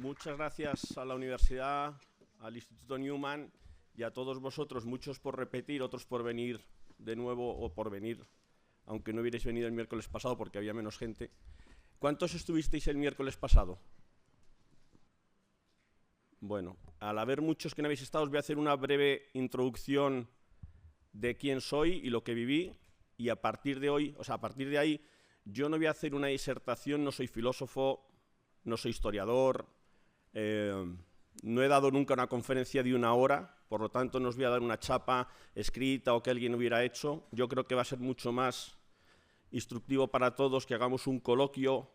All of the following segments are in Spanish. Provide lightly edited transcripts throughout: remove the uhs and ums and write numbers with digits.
muchas gracias a la universidad, al Instituto Newman y a todos vosotros, muchos por repetir, otros por venir de nuevo o por venir, aunque no hubierais venido el miércoles pasado porque había menos gente. ¿Cuántos estuvisteis el miércoles pasado? Bueno, al haber muchos que no habéis estado, os voy a hacer una breve introducción de quién soy y lo que viví, y a partir de hoy, a partir de ahí, yo no voy a hacer una disertación, no soy filósofo, no soy historiador, no he dado nunca una conferencia de 1 hora, por lo tanto no os voy a dar una chapa escrita o que alguien hubiera hecho. Yo creo que va a ser mucho más instructivo para todos que hagamos un coloquio,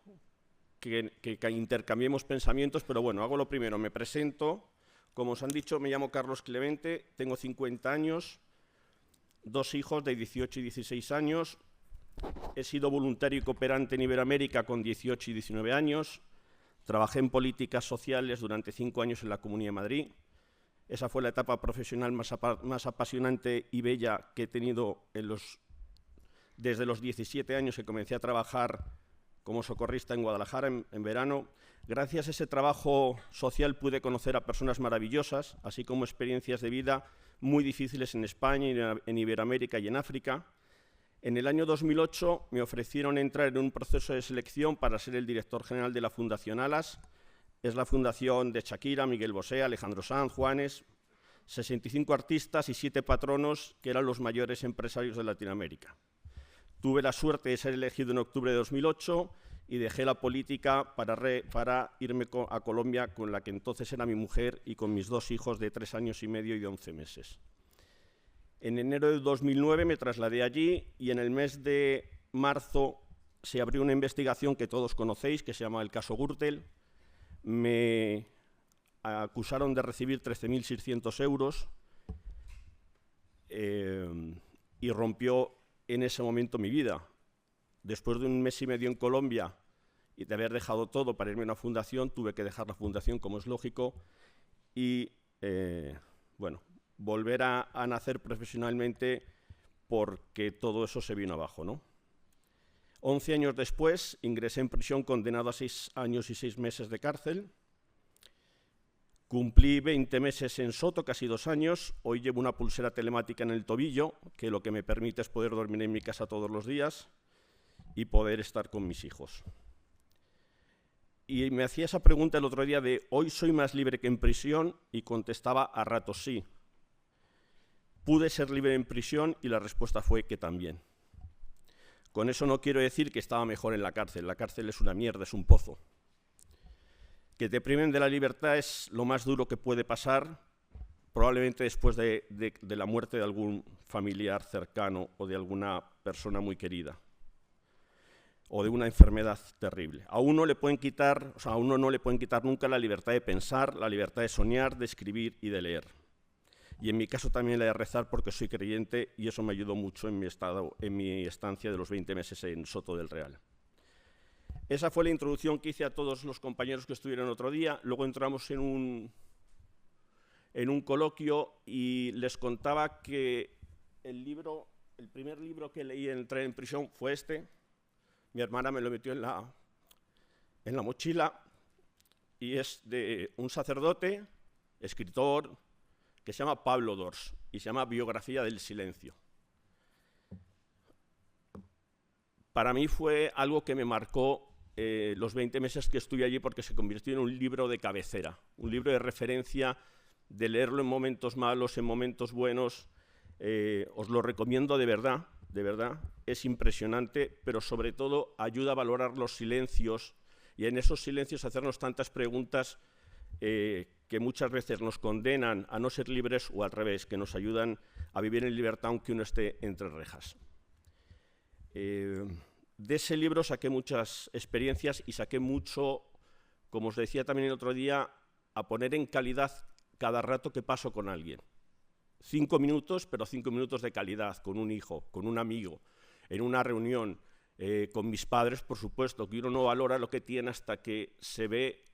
que intercambiemos pensamientos, pero bueno, hago lo primero, me presento. Como os han dicho, me llamo Carlos Clemente, tengo 50 años, 2 hijos de 18 y 16 años, he sido voluntario y cooperante en Iberoamérica con 18 y 19 años, trabajé en políticas sociales durante 5 años en la Comunidad de Madrid. Esa fue la etapa profesional más apasionante y bella que he tenido desde los 17 años que comencé a trabajar como socorrista en Guadalajara en verano. Gracias a ese trabajo social pude conocer a personas maravillosas, así como experiencias de vida muy difíciles en España, en Iberoamérica y en África. En el año 2008 me ofrecieron entrar en un proceso de selección para ser el director general de la Fundación Alas. Es la fundación de Shakira, Miguel Bosé, Alejandro Sanz, Juanes, 65 artistas y 7 patronos que eran los mayores empresarios de Latinoamérica. Tuve la suerte de ser elegido en octubre de 2008 y dejé la política para irme a Colombia, con la que entonces era mi mujer, y con mis 2 hijos de 3 años y medio y 11 meses. En enero de 2009 me trasladé allí y en el mes de marzo se abrió una investigación que todos conocéis, que se llama el caso Gürtel. Me acusaron de recibir 13.600 euros y rompió en ese momento mi vida. Después de 1 mes y medio en Colombia y de haber dejado todo para irme a una fundación, tuve que dejar la fundación, como es lógico, y bueno, volver a nacer profesionalmente, porque todo eso se vino abajo, ¿no? 11 años después ingresé en prisión condenado a 6 años y 6 meses de cárcel. Cumplí 20 meses en Soto, casi 2 años. Hoy llevo una pulsera telemática en el tobillo, que lo que me permite es poder dormir en mi casa todos los días y poder estar con mis hijos. Y me hacía esa pregunta el otro día de ¿hoy soy más libre que en prisión? Y contestaba a ratos sí. ¿Pude ser libre en prisión? Y la respuesta fue que también. Con eso no quiero decir que estaba mejor en la cárcel. La cárcel es una mierda, es un pozo. Que te priven de la libertad es lo más duro que puede pasar, probablemente después de la muerte de algún familiar cercano o de alguna persona muy querida, o de una enfermedad terrible. A uno no le pueden quitar nunca la libertad de pensar, la libertad de soñar, de escribir y de leer. Y en mi caso también la de rezar, porque soy creyente, y eso me ayudó mucho en mi estancia de los 20 meses en Soto del Real. Esa fue la introducción que hice a todos los compañeros que estuvieron otro día. Luego entramos en un coloquio y les contaba que el primer libro que leí en entrar en prisión fue este. Mi hermana me lo metió en la mochila, y es de un sacerdote, escritor, que se llama Pablo Dors, y se llama Biografía del silencio. Para mí fue algo que me marcó los 20 meses que estuve allí, porque se convirtió en un libro de cabecera, un libro de referencia, de leerlo en momentos malos, en momentos buenos. Os lo recomiendo de verdad, es impresionante, pero sobre todo ayuda a valorar los silencios, y en esos silencios hacernos tantas preguntas que muchas veces nos condenan a no ser libres, o al revés, que nos ayudan a vivir en libertad aunque uno esté entre rejas. De ese libro saqué muchas experiencias y saqué mucho, como os decía también el otro día, a poner en calidad cada rato que paso con alguien. 5 minutos, pero 5 minutos de calidad, con un hijo, con un amigo, en una reunión, con mis padres, por supuesto, que uno no valora lo que tiene hasta que se ve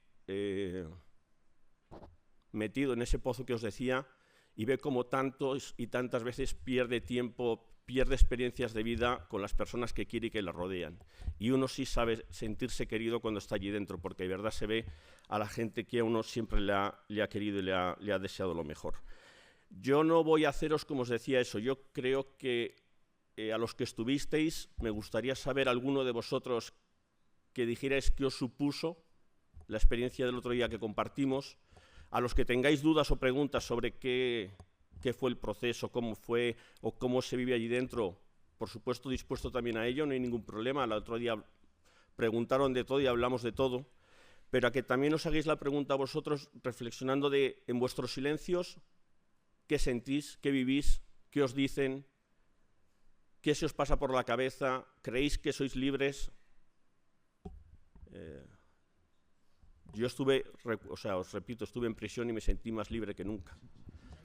metido en ese pozo que os decía, y ve cómo tantos y tantas veces pierde tiempo, pierde experiencias de vida con las personas que quiere y que la rodean. Y uno sí sabe sentirse querido cuando está allí dentro, porque de verdad se ve a la gente que a uno siempre le ha querido y le ha deseado lo mejor. Yo no voy a haceros, como os decía, eso. Yo creo que a los que estuvisteis, me gustaría saber alguno de vosotros que dijerais qué os supuso la experiencia del otro día que compartimos. A los que tengáis dudas o preguntas sobre qué fue el proceso, cómo fue o cómo se vive allí dentro, por supuesto dispuesto también a ello, no hay ningún problema. El otro día preguntaron de todo y hablamos de todo, pero a que también os hagáis la pregunta a vosotros, reflexionando en vuestros silencios, qué sentís, qué vivís, qué os dicen, qué se os pasa por la cabeza, creéis que sois libres. Yo estuve, os repito, estuve en prisión y me sentí más libre que nunca.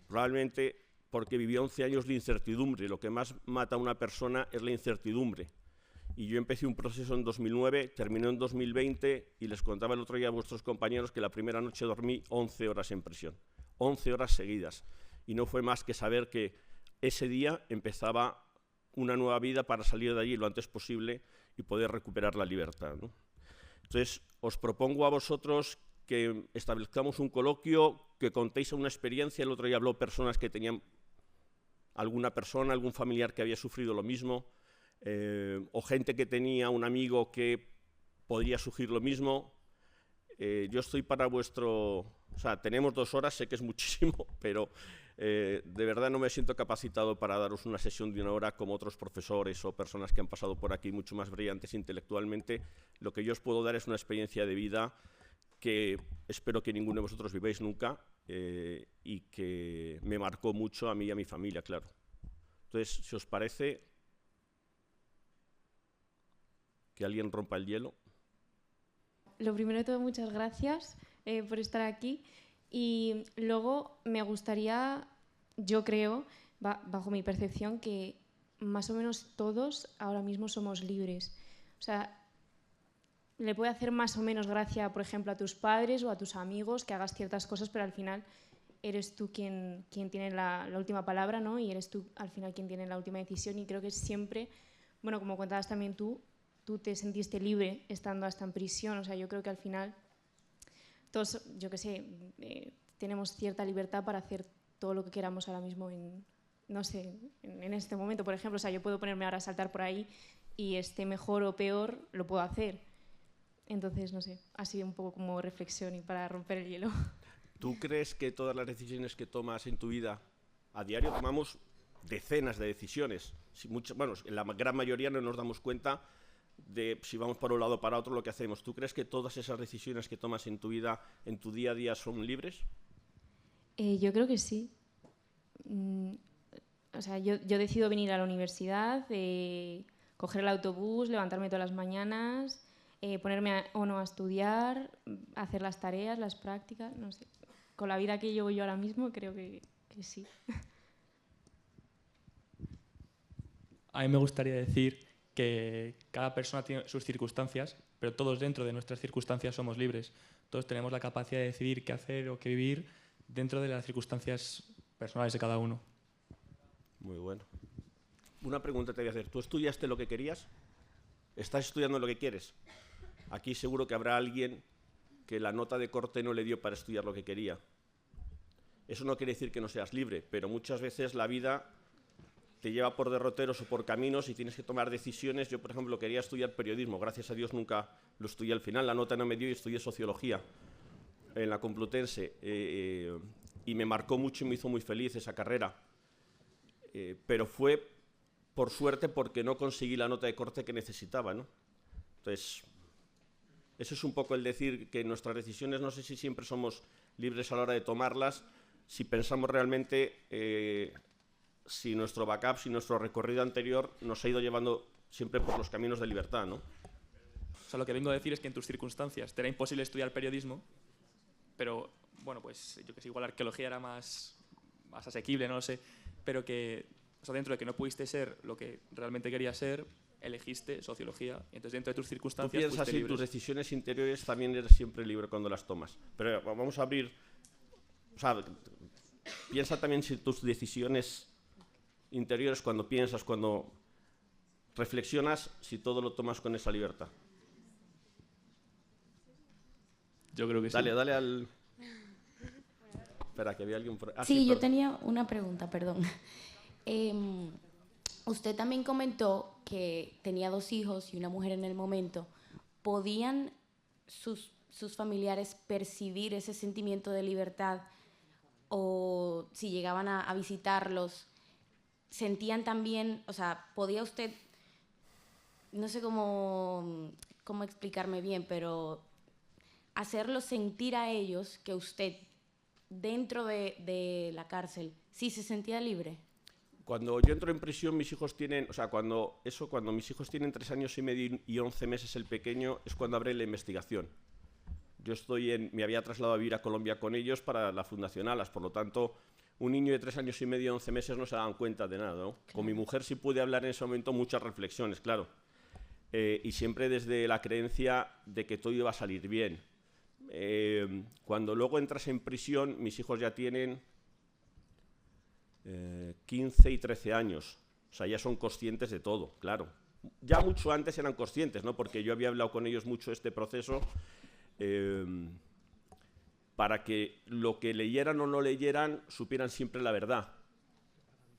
Probablemente porque viví 11 años de incertidumbre. Lo que más mata a una persona es la incertidumbre. Y yo empecé un proceso en 2009, terminó en 2020 y les contaba el otro día a vuestros compañeros que la primera noche dormí 11 horas en prisión. 11 horas seguidas. Y no fue más que saber que ese día empezaba una nueva vida para salir de allí lo antes posible y poder recuperar la libertad, ¿no? Entonces, os propongo a vosotros que establezcamos un coloquio, que contéis una experiencia. El otro día habló personas que tenían alguna persona, algún familiar que había sufrido lo mismo, o gente que tenía un amigo que podría sufrir lo mismo. Yo estoy para vuestro... O sea, tenemos 2 horas, sé que es muchísimo, pero de verdad no me siento capacitado para daros una sesión de 1 hora como otros profesores o personas que han pasado por aquí mucho más brillantes intelectualmente. Lo que yo os puedo dar es una experiencia de vida que espero que ninguno de vosotros viváis nunca y que me marcó mucho a mí y a mi familia, claro. Entonces, si os parece, que alguien rompa el hielo. Lo primero de todo, muchas gracias por estar aquí. Y luego me gustaría, yo creo, bajo mi percepción, que más o menos todos ahora mismo somos libres. O sea, le puede hacer más o menos gracia, por ejemplo, a tus padres o a tus amigos que hagas ciertas cosas, pero al final eres tú quien tiene la última palabra, ¿no? Y eres tú al final quien tiene la última decisión. Y creo que siempre, bueno, como contabas también tú te sentiste libre estando hasta en prisión. O sea, yo creo que al final todos, yo qué sé, tenemos cierta libertad para hacer todo lo que queramos ahora mismo no sé, en este momento, por ejemplo. O sea, yo puedo ponerme ahora a saltar por ahí y esté mejor o peor, lo puedo hacer. Entonces, no sé, ha sido un poco como reflexión y para romper el hielo. ¿Tú crees que todas las decisiones que tomas en tu vida, a diario tomamos decenas de decisiones? Bueno, en la gran mayoría no nos damos cuenta de si vamos para un lado o para otro lo que hacemos. ¿Tú crees que todas esas decisiones que tomas en tu vida, en tu día a día, son libres? Yo creo que sí. O sea, yo decido venir a la universidad, coger el autobús, levantarme todas las mañanas, ponerme o no a estudiar, hacer las tareas, las prácticas, no sé. Con la vida que llevo yo ahora mismo, creo que sí. A mí me gustaría decir que cada persona tiene sus circunstancias, pero todos dentro de nuestras circunstancias somos libres. Todos tenemos la capacidad de decidir qué hacer o qué vivir dentro de las circunstancias personales de cada uno. Muy bueno. Una pregunta te voy a hacer. ¿Tú estudiaste lo que querías? ¿Estás estudiando lo que quieres? Aquí seguro que habrá alguien que la nota de corte no le dio para estudiar lo que quería. Eso no quiere decir que no seas libre, pero muchas veces la vida te lleva por derroteros o por caminos y tienes que tomar decisiones. Yo, por ejemplo, quería estudiar periodismo. Gracias a Dios nunca lo estudié al final. La nota no me dio y estudié sociología en la Complutense. Y me marcó mucho y me hizo muy feliz esa carrera. Pero fue por suerte porque no conseguí la nota de corte que necesitaba, ¿no? Entonces, eso es un poco el decir que nuestras decisiones no sé si siempre somos libres a la hora de tomarlas, si pensamos realmente... si nuestro backup, si nuestro recorrido anterior nos ha ido llevando siempre por los caminos de libertad, ¿no? O sea, lo que vengo a decir es que en tus circunstancias te era imposible estudiar periodismo, pero, bueno, pues yo que sé, igual la arqueología era más asequible, no lo sé, pero que, o sea, dentro de que no pudiste ser lo que realmente querías ser, elegiste sociología, y entonces dentro de tus circunstancias tú piensas fuiste en libre. tus decisiones interiores también eres siempre libre cuando las tomas. Pero vamos a abrir... O sea, piensa también si tus decisiones interiores cuando piensas, cuando reflexionas, si todo lo tomas con esa libertad? Yo creo que sí. Dale al... Espera, que había alguien por... Sí, yo tenía una pregunta, perdón. Usted también comentó que tenía 2 hijos y una mujer en el momento. ¿Podían sus familiares percibir ese sentimiento de libertad? O si llegaban a visitarlos, sentían también, o sea, ¿podía usted, no sé cómo explicarme bien, pero hacerlos sentir a ellos que usted dentro de la cárcel sí se sentía libre? Cuando yo entro en prisión, mis hijos tienen, o sea, cuando mis hijos tienen 3 años y medio y 11 meses el pequeño, es cuando abre la investigación. Yo me había trasladado a vivir a Colombia con ellos para la Fundación Alas, por lo tanto, un niño de 3 años y medio, 11 meses no se daban cuenta de nada, ¿no? Claro. Con mi mujer sí pude hablar en ese momento muchas reflexiones, claro. Y siempre desde la creencia de que todo iba a salir bien. Cuando luego entras en prisión, mis hijos ya tienen 15 y 13 años, o sea, ya son conscientes de todo, claro. Ya mucho antes eran conscientes, ¿no? Porque yo había hablado con ellos mucho de este proceso, para que lo que leyeran o no leyeran supieran siempre la verdad,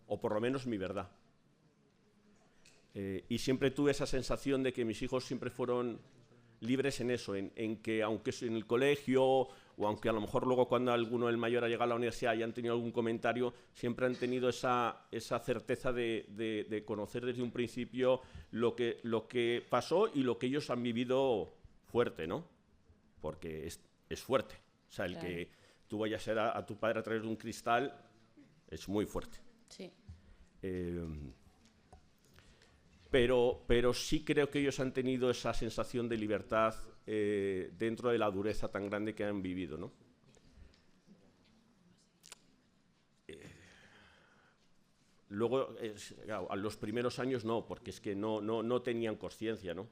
o por lo menos mi verdad. Y siempre tuve esa sensación de que mis hijos siempre fueron libres en eso, en que aunque en el colegio, o aunque a lo mejor luego cuando alguno, el mayor, ha llegado a la universidad y han tenido algún comentario, siempre han tenido esa certeza de conocer desde un principio lo que pasó y lo que ellos han vivido fuerte, ¿no? Porque es fuerte. O sea, claro, que tú vayas a ver a tu padre a través de un cristal es muy fuerte. Sí. Pero sí creo que ellos han tenido esa sensación de libertad dentro de la dureza tan grande que han vivido, ¿no? Luego, claro, a los primeros años no, porque es que no tenían conciencia, ¿no?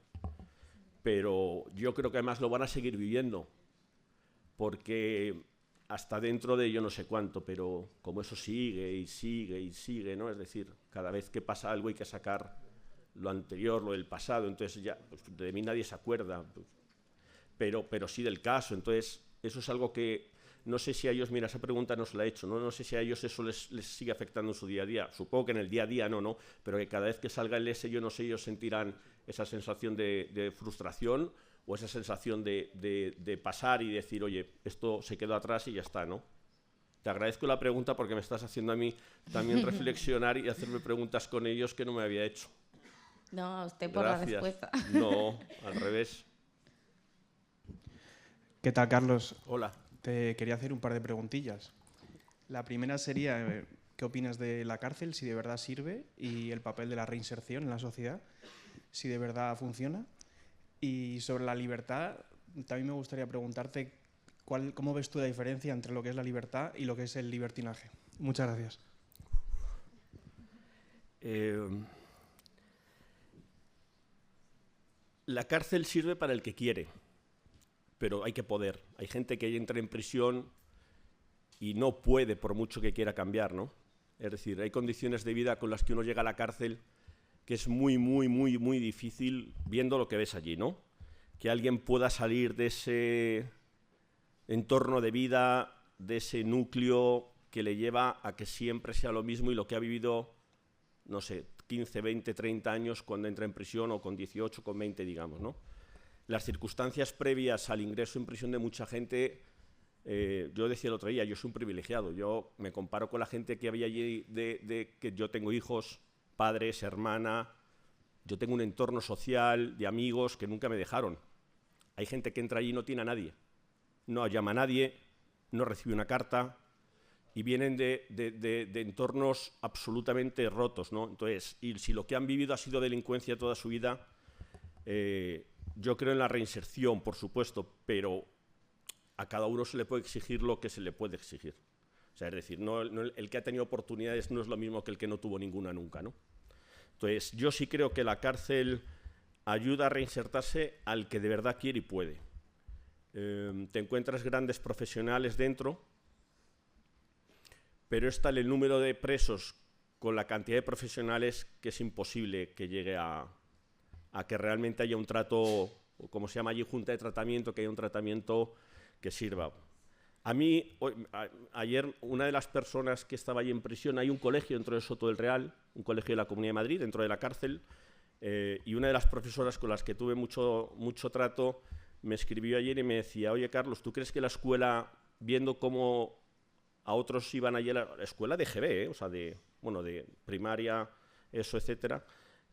Pero yo creo que además lo van a seguir viviendo, porque hasta dentro de yo no sé cuánto, pero como eso sigue y sigue y sigue, ¿no? Es decir, cada vez que pasa algo hay que sacar lo anterior, lo del pasado, entonces ya pues, de mí nadie se acuerda, pues, pero sí del caso. Entonces eso es algo que no sé si a ellos, mira, esa pregunta no se la he hecho, no sé si a ellos eso les sigue afectando en su día a día. Supongo que en el día a día no, pero que cada vez que salga el S, yo no sé, ellos sentirán esa sensación de frustración o esa sensación de pasar y decir, oye, esto se quedó atrás y ya está, ¿no? Te agradezco la pregunta porque me estás haciendo a mí también reflexionar y hacerme preguntas con ellos que no me había hecho. No, a usted por Gracias. la respuesta. No, al revés. ¿Qué tal, Carlos? Hola. Te quería hacer un par de preguntillas. La primera sería, ¿qué opinas de la cárcel? Si de verdad sirve, y el papel de la reinserción en la sociedad, si de verdad funciona. Y sobre la libertad, también me gustaría preguntarte ¿cómo ves tú la diferencia entre lo que es la libertad y lo que es el libertinaje? Muchas gracias. La cárcel sirve para el que quiere, pero hay que poder. Hay gente que entra en prisión y no puede por mucho que quiera cambiar, ¿no? Es decir, hay condiciones de vida con las que uno llega a la cárcel que es muy, muy, muy, muy difícil viendo lo que ves allí, ¿no? Que alguien pueda salir de ese entorno de vida, de ese núcleo que le lleva a que siempre sea lo mismo y lo que ha vivido, no sé, 15, 20, 30 años cuando entra en prisión, o con 18, con 20, digamos, ¿no? Las circunstancias previas al ingreso en prisión de mucha gente, yo decía el otro día, yo soy un privilegiado, yo me comparo con la gente que había allí, que yo tengo hijos, padres, hermana, yo tengo un entorno social de amigos que nunca me dejaron. Hay gente que entra allí y no tiene a nadie, no llama a nadie, no recibe una carta, y vienen de entornos absolutamente rotos, ¿no? Entonces, y si lo que han vivido ha sido delincuencia toda su vida, yo creo en la reinserción, por supuesto, pero a cada uno se le puede exigir lo que se le puede exigir. O sea, es decir, el que ha tenido oportunidades no es lo mismo que el que no tuvo ninguna nunca, ¿no? Entonces, yo sí creo que la cárcel ayuda a reinsertarse al que de verdad quiere y puede. Te encuentras grandes profesionales dentro, pero es tal el número de presos con la cantidad de profesionales que es imposible que llegue a que realmente haya un trato, o como se llama allí, junta de tratamiento, que haya un tratamiento que sirva. A mí, ayer, una de las personas que estaba allí en prisión, hay un colegio dentro de Soto del Real, un colegio de la Comunidad de Madrid, dentro de la cárcel, y una de las profesoras con las que tuve mucho trato me escribió ayer y me decía: oye, Carlos, ¿tú crees que la escuela, viendo cómo a otros iban allí a la escuela de GB, o sea, de primaria, eso, etcétera,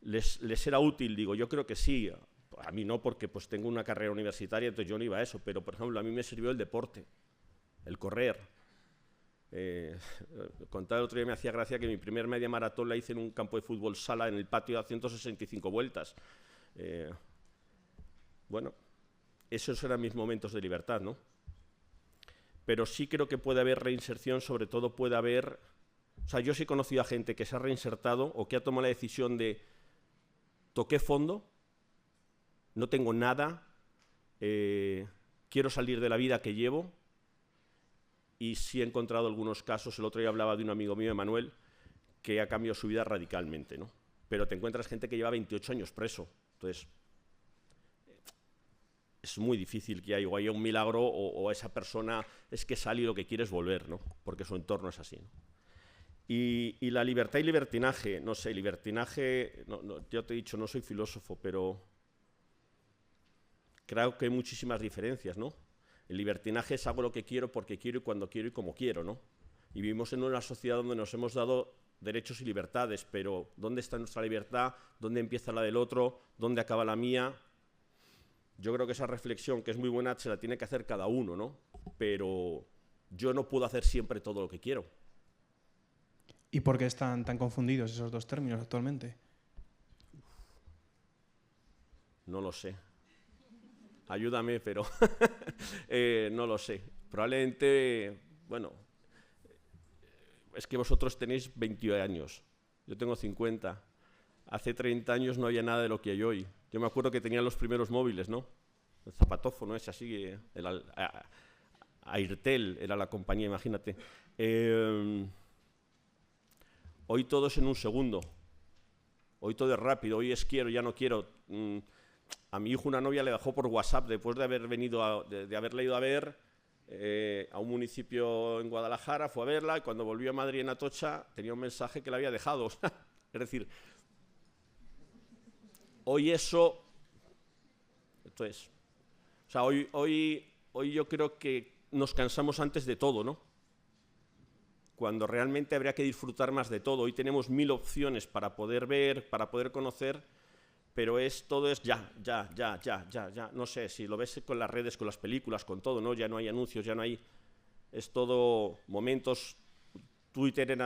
les era útil? Digo, yo creo que sí. A mí no, porque pues tengo una carrera universitaria, entonces yo no iba a eso, pero, por ejemplo, a mí me sirvió el deporte, el correr. Contaba el otro día, me hacía gracia que mi primer media maratón la hice en un campo de fútbol sala, en el patio, a 165 vueltas. Bueno, esos eran mis momentos de libertad, ¿no? Pero sí creo que puede haber reinserción, sobre todo puede haber... O sea, yo sí he conocido a gente que se ha reinsertado o que ha tomado la decisión de toqué fondo, no tengo nada, quiero salir de la vida que llevo, y sí he encontrado algunos casos. El otro día hablaba de un amigo mío, Emanuel, que ha cambiado su vida radicalmente, ¿no? Pero te encuentras gente que lleva 28 años preso, entonces es muy difícil que haya un milagro o esa persona es que sale y lo que quiere es volver, ¿no? Porque su entorno es así, ¿no? Y la libertad y libertinaje, no sé, libertinaje, yo te he dicho, no soy filósofo, pero creo que hay muchísimas diferencias, ¿no? El libertinaje es hago lo que quiero, porque quiero y cuando quiero y como quiero, ¿no? Y vivimos en una sociedad donde nos hemos dado derechos y libertades, pero ¿dónde está nuestra libertad? ¿Dónde empieza la del otro? ¿Dónde acaba la mía? Yo creo que esa reflexión, que es muy buena, se la tiene que hacer cada uno, ¿no? Pero yo no puedo hacer siempre todo lo que quiero. ¿Y por qué están tan confundidos esos dos términos actualmente? No lo sé. Ayúdame, pero no lo sé. Probablemente, bueno, es que vosotros tenéis 20 años, yo tengo 50. Hace 30 años no había nada de lo que hay hoy. Yo me acuerdo que tenían los primeros móviles, ¿no? El zapatófono ese así, Airtel era la compañía, imagínate. Hoy todo es en un segundo. Hoy todo es rápido, hoy es quiero, ya no quiero. A mi hijo una novia le dejó por WhatsApp después de haber venido de haberla ido a ver a un municipio en Guadalajara, fue a verla y cuando volvió a Madrid, en Atocha, tenía un mensaje que le había dejado. Es decir, hoy eso... Esto es... O sea, hoy yo creo que nos cansamos antes de todo, ¿no? Cuando realmente habría que disfrutar más de todo. Hoy tenemos 1000 opciones para poder ver, para poder conocer, pero todo es ya. No sé, si lo ves con las redes, con las películas, con todo, ¿no? Ya no hay anuncios, ya no hay... Es todo momentos. Twitter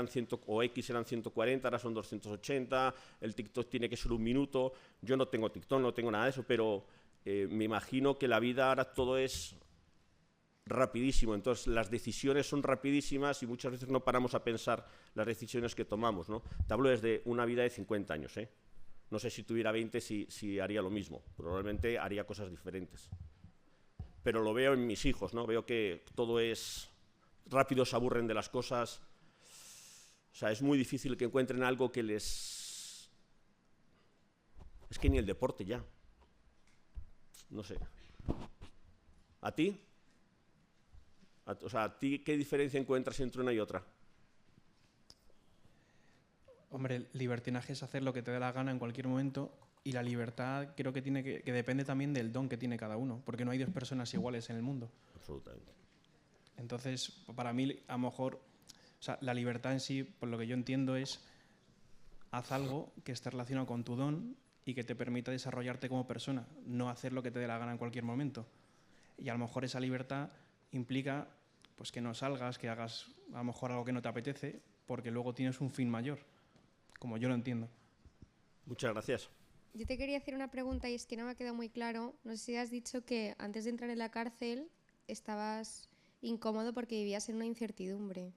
o X eran 140, ahora son 280, el TikTok tiene que ser 1 minuto. Yo no tengo TikTok, no tengo nada de eso, pero me imagino que la vida ahora todo es rapidísimo, entonces las decisiones son rapidísimas y muchas veces no paramos a pensar las decisiones que tomamos, ¿no? Te hablo desde una vida de 50 años, ¿eh? No sé si tuviera 20 si haría lo mismo, probablemente haría cosas diferentes. Pero lo veo en mis hijos, ¿no? Veo que todo es rápido, se aburren de las cosas. O sea, es muy difícil que encuentren algo que les... Es que ni el deporte ya. No sé. ¿A ti? O sea, ¿a ti qué diferencia encuentras entre una y otra? Hombre, el libertinaje es hacer lo que te dé la gana en cualquier momento, y la libertad creo que depende también del don que tiene cada uno, porque no hay dos personas iguales en el mundo. Absolutamente. Entonces, para mí, a lo mejor, o sea, la libertad en sí, por lo que yo entiendo, es haz algo que esté relacionado con tu don y que te permita desarrollarte como persona, no hacer lo que te dé la gana en cualquier momento. Y a lo mejor esa libertad implica pues que no salgas, que hagas a lo mejor algo que no te apetece, porque luego tienes un fin mayor, como yo lo entiendo. Muchas gracias. Yo te quería hacer una pregunta y es que no me ha quedado muy claro. No sé si has dicho que antes de entrar en la cárcel estabas incómodo porque vivías en una incertidumbre.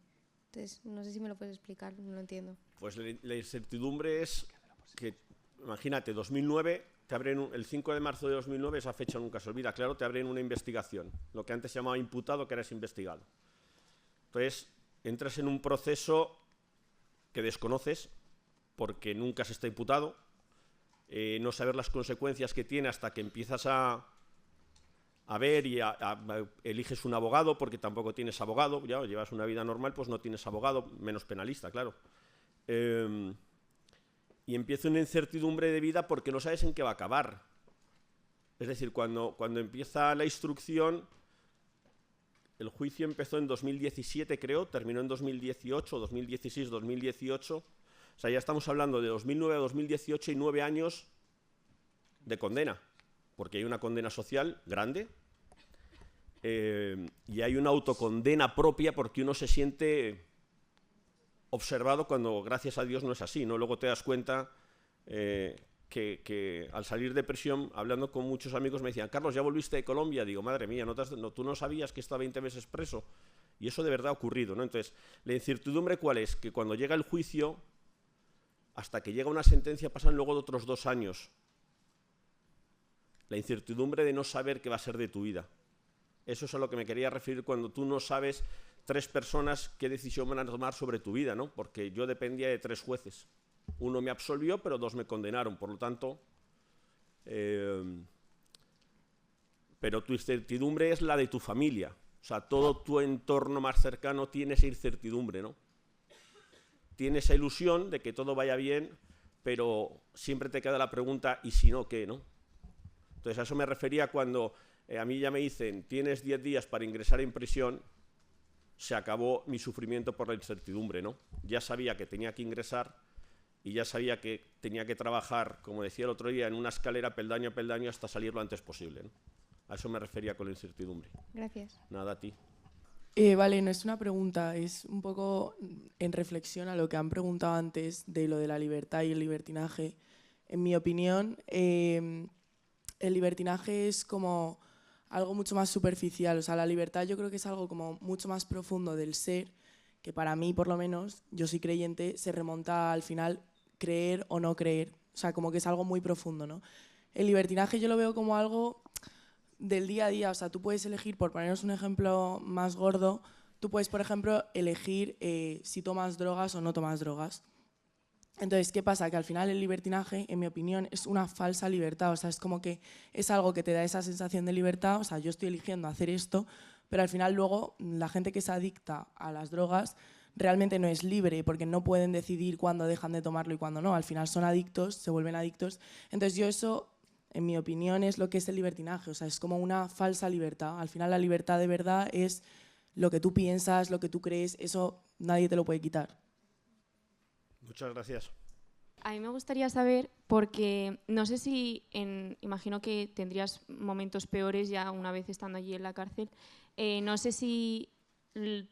Entonces, no sé si me lo puedes explicar, no lo entiendo. Pues la incertidumbre es que, imagínate, 2009, te abren el 5 de marzo de 2009, esa fecha nunca se olvida, claro, te abren una investigación. Lo que antes se llamaba imputado, que eres investigado. Entonces, entras en un proceso que desconoces porque nunca se está imputado, no saber las consecuencias que tiene hasta que empiezas a ver y eliges un abogado porque tampoco tienes abogado, ya llevas una vida normal, pues no tienes abogado, menos penalista, claro. Y empieza una incertidumbre de vida porque no sabes en qué va a acabar. Es decir, cuando empieza la instrucción, el juicio empezó en 2017, creo, terminó en 2018, 2016, 2018. O sea, ya estamos hablando de 2009 a 2018 y 9 años de condena, porque hay una condena social grande y hay una autocondena propia porque uno se siente observado cuando, gracias a Dios, no es así, ¿no? Luego te das cuenta que al salir de prisión, hablando con muchos amigos, me decían, Carlos, ¿ya volviste de Colombia? Digo, madre mía, tú no sabías que estaba 20 meses preso. Y eso de verdad ha ocurrido, ¿no? Entonces, la incertidumbre, ¿cuál es? Que cuando llega el juicio, hasta que llega una sentencia, pasan luego de otros 2 años. La incertidumbre de no saber qué va a ser de tu vida. Eso es a lo que me quería referir cuando tú no sabes 3 personas qué decisión van a tomar sobre tu vida, ¿no? Porque yo dependía de 3 jueces. Uno me absolvió, pero 2 me condenaron. Por lo tanto, pero tu incertidumbre es la de tu familia. O sea, todo tu entorno más cercano tiene esa incertidumbre, ¿no? Tiene esa ilusión de que todo vaya bien, pero siempre te queda la pregunta, ¿y si no, qué, no? Entonces, a eso me refería cuando a mí ya me dicen, tienes 10 días para ingresar en prisión, se acabó mi sufrimiento por la incertidumbre, ¿no? Ya sabía que tenía que ingresar y ya sabía que tenía que trabajar, como decía el otro día, en una escalera peldaño a peldaño hasta salir lo antes posible, ¿no? A eso me refería con la incertidumbre. Gracias. Nada, a ti. Vale, no es una pregunta, es un poco en reflexión a lo que han preguntado antes de lo de la libertad y el libertinaje. En mi opinión, el libertinaje es como algo mucho más superficial. O sea, la libertad yo creo que es algo como mucho más profundo del ser, que para mí, por lo menos, yo soy creyente, se remonta al final creer o no creer. O sea, como que es algo muy profundo, ¿no? El libertinaje yo lo veo como algo del día a día. O sea, tú puedes elegir, por poneros un ejemplo más gordo, tú puedes, por ejemplo, elegir si tomas drogas o no tomas drogas. Entonces, ¿qué pasa? Que al final el libertinaje, en mi opinión, es una falsa libertad. O sea, es como que es algo que te da esa sensación de libertad. O sea, yo estoy eligiendo hacer esto, pero al final luego la gente que se adicta a las drogas realmente no es libre porque no pueden decidir cuándo dejan de tomarlo y cuándo no. Al final son adictos, se vuelven adictos. Entonces yo eso, en mi opinión, es lo que es el libertinaje. O sea, es como una falsa libertad. Al final la libertad de verdad es lo que tú piensas, lo que tú crees. Eso nadie te lo puede quitar. Muchas gracias. A mí me gustaría saber, porque no sé si, imagino que tendrías momentos peores ya una vez estando allí en la cárcel, no sé si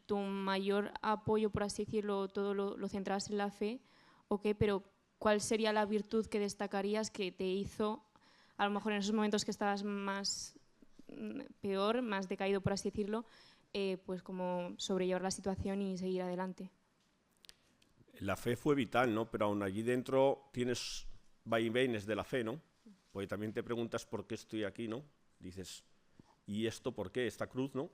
tu mayor apoyo, por así decirlo, todo lo centrabas en la fe o qué, pero ¿cuál sería la virtud que destacarías que te hizo, a lo mejor en esos momentos que estabas más peor, más decaído, por así decirlo, pues como sobrellevar la situación y seguir adelante? La fe fue vital, ¿no? Pero aún allí dentro tienes vaivenes de la fe, ¿no? Porque también te preguntas por qué estoy aquí, ¿no? Dices, ¿y esto por qué? ¿Esta cruz, no?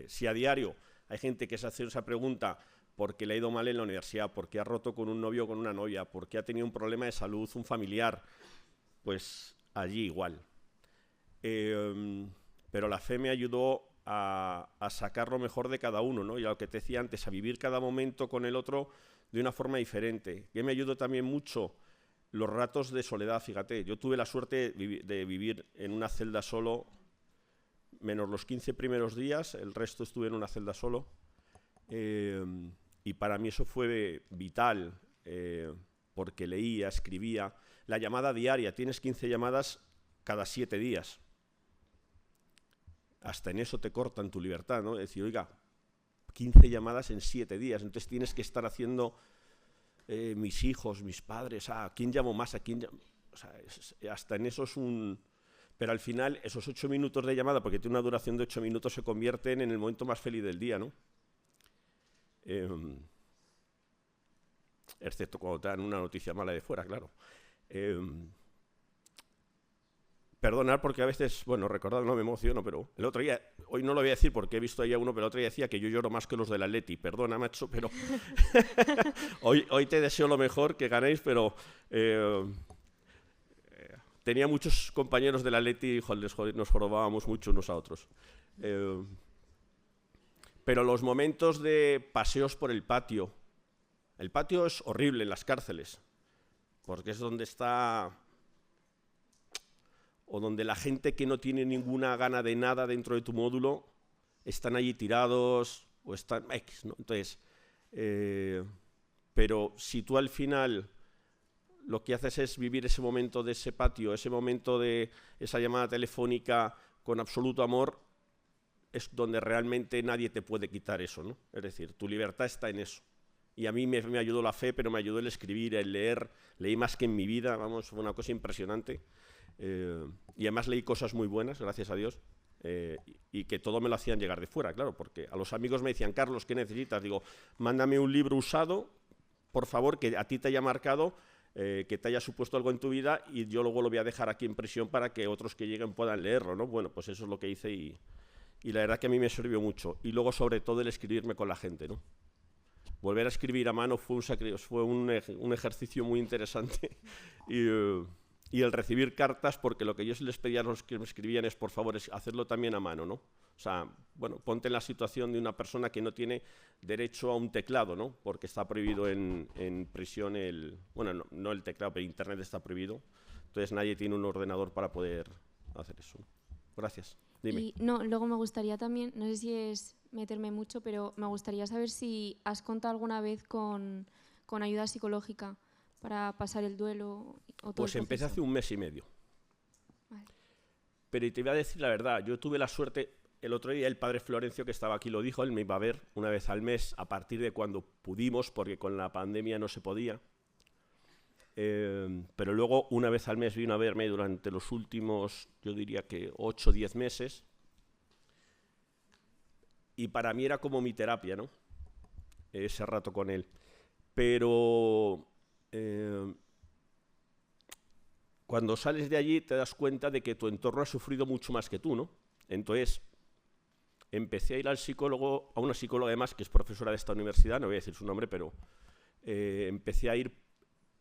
Si a diario hay gente que se hace esa pregunta porque le ha ido mal en la universidad, porque ha roto con un novio o con una novia, porque ha tenido un problema de salud, un familiar, pues allí igual. Pero la fe me ayudó a sacar lo mejor de cada uno, ¿no? Y a lo que te decía antes, a vivir cada momento con el otro de una forma diferente. Que me ayudó también mucho los ratos de soledad, fíjate. Yo tuve la suerte de vivir en una celda solo, menos los 15 primeros días, el resto estuve en una celda solo. Y para mí eso fue vital, porque leía, escribía. La llamada diaria, tienes 15 llamadas cada 7 días. Hasta en eso te cortan tu libertad, ¿no? Es decir, oiga, 15 llamadas en 7 días, entonces tienes que estar haciendo mis hijos, mis padres, ¿a quién llamo más? ¿A quién llamo? O sea, hasta en eso es un... Pero al final, esos 8 minutos de llamada, porque tiene una duración de 8 minutos, se convierten en el momento más feliz del día, ¿no? Excepto cuando te dan una noticia mala de fuera, claro. Perdonar porque a veces, bueno, recordad, no me emociono, pero el otro día, hoy no lo voy a decir porque he visto ahí a uno, pero el otro día decía que yo lloro más que los del Atleti. Perdona, macho, pero hoy te deseo lo mejor, que ganéis, pero tenía muchos compañeros del Atleti y nos jorobábamos mucho unos a otros. Pero los momentos de paseos por el patio es horrible en las cárceles, porque es donde está... o donde la gente que no tiene ninguna gana de nada dentro de tu módulo están allí tirados o están X, ¿no? Entonces, pero si tú al final lo que haces es vivir ese momento de ese patio, ese momento de esa llamada telefónica con absoluto amor, es donde realmente nadie te puede quitar eso, ¿no? Es decir, tu libertad está en eso. Y a mí me ayudó la fe, pero me ayudó el escribir, el leer. Leí más que en mi vida, vamos, fue una cosa impresionante. Y además leí cosas muy buenas, gracias a Dios, y que todo me lo hacían llegar de fuera, claro, porque a los amigos me decían, Carlos, ¿qué necesitas? Digo, mándame un libro usado, por favor, que a ti te haya marcado, que te haya supuesto algo en tu vida, y yo luego lo voy a dejar aquí en prisión para que otros que lleguen puedan leerlo, ¿no? Bueno, pues eso es lo que hice y la verdad que a mí me sirvió mucho. Y luego, sobre todo, el escribirme con la gente, ¿no? Volver a escribir a mano fue un ejercicio muy interesante y el recibir cartas, porque lo que yo les pedía a los que me escribían es, por favor, es hacerlo también a mano, ¿no? O sea, bueno, ponte en la situación de una persona que no tiene derecho a un teclado, ¿no? Porque está prohibido en prisión bueno, no el teclado, pero Internet está prohibido. Entonces nadie tiene un ordenador para poder hacer eso. Gracias. Dime. Y no, luego me gustaría también, no sé si es meterme mucho, pero me gustaría saber si has contado alguna vez con ayuda psicológica para pasar el duelo o todo Pues el empecé proceso. hace un mes y medio. Vale. Pero te voy a decir la verdad, yo tuve la suerte, el otro día el padre Florencio que estaba aquí lo dijo, él me iba a ver una vez al mes a partir de cuando pudimos, porque con la pandemia no se podía. Pero luego una vez al mes vino a verme durante los últimos, yo diría que 8 o 10 meses. Y para mí era como mi terapia, ¿no? Ese rato con él. Pero cuando sales de allí te das cuenta de que tu entorno ha sufrido mucho más que tú, ¿no? Entonces empecé a ir al psicólogo, a una psicóloga además que es profesora de esta universidad, no voy a decir su nombre, pero empecé a ir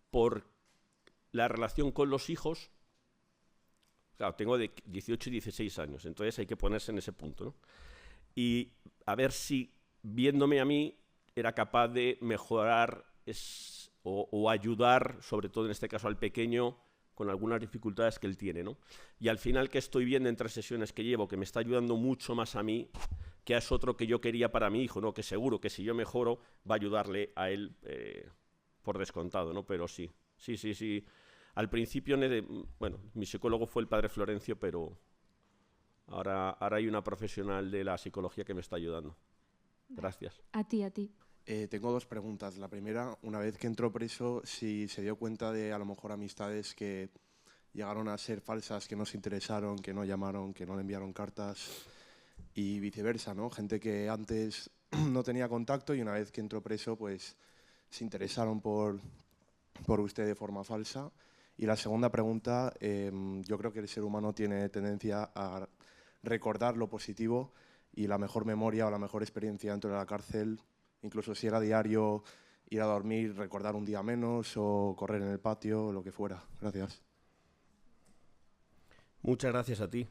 por la relación con los hijos. Claro, tengo de 18 y 16 años, entonces hay que ponerse en ese punto, ¿no? Y a ver si, viéndome a mí, era capaz de mejorar o ayudar, sobre todo en este caso al pequeño, con algunas dificultades que él tiene, ¿no? Y al final que estoy viendo en 3 sesiones que llevo, que me está ayudando mucho más a mí, que es otro que yo quería para mi hijo, ¿no? Que seguro que si yo mejoro va a ayudarle a él por descontado, ¿no? Pero sí. Al principio, bueno, mi psicólogo fue el padre Florencio, pero ahora hay una profesional de la psicología que me está ayudando. Gracias. A ti. Tengo 2 preguntas. La primera, una vez que entró preso, si se dio cuenta de a lo mejor amistades que llegaron a ser falsas, que no se interesaron, que no llamaron, que no le enviaron cartas y viceversa, ¿no? Gente que antes no tenía contacto y una vez que entró preso, pues se interesaron por usted de forma falsa. Y la segunda pregunta, yo creo que el ser humano tiene tendencia a recordar lo positivo y la mejor memoria o la mejor experiencia dentro de la cárcel, incluso si era diario, ir a dormir, recordar un día menos o correr en el patio o lo que fuera. Gracias. Muchas gracias a ti.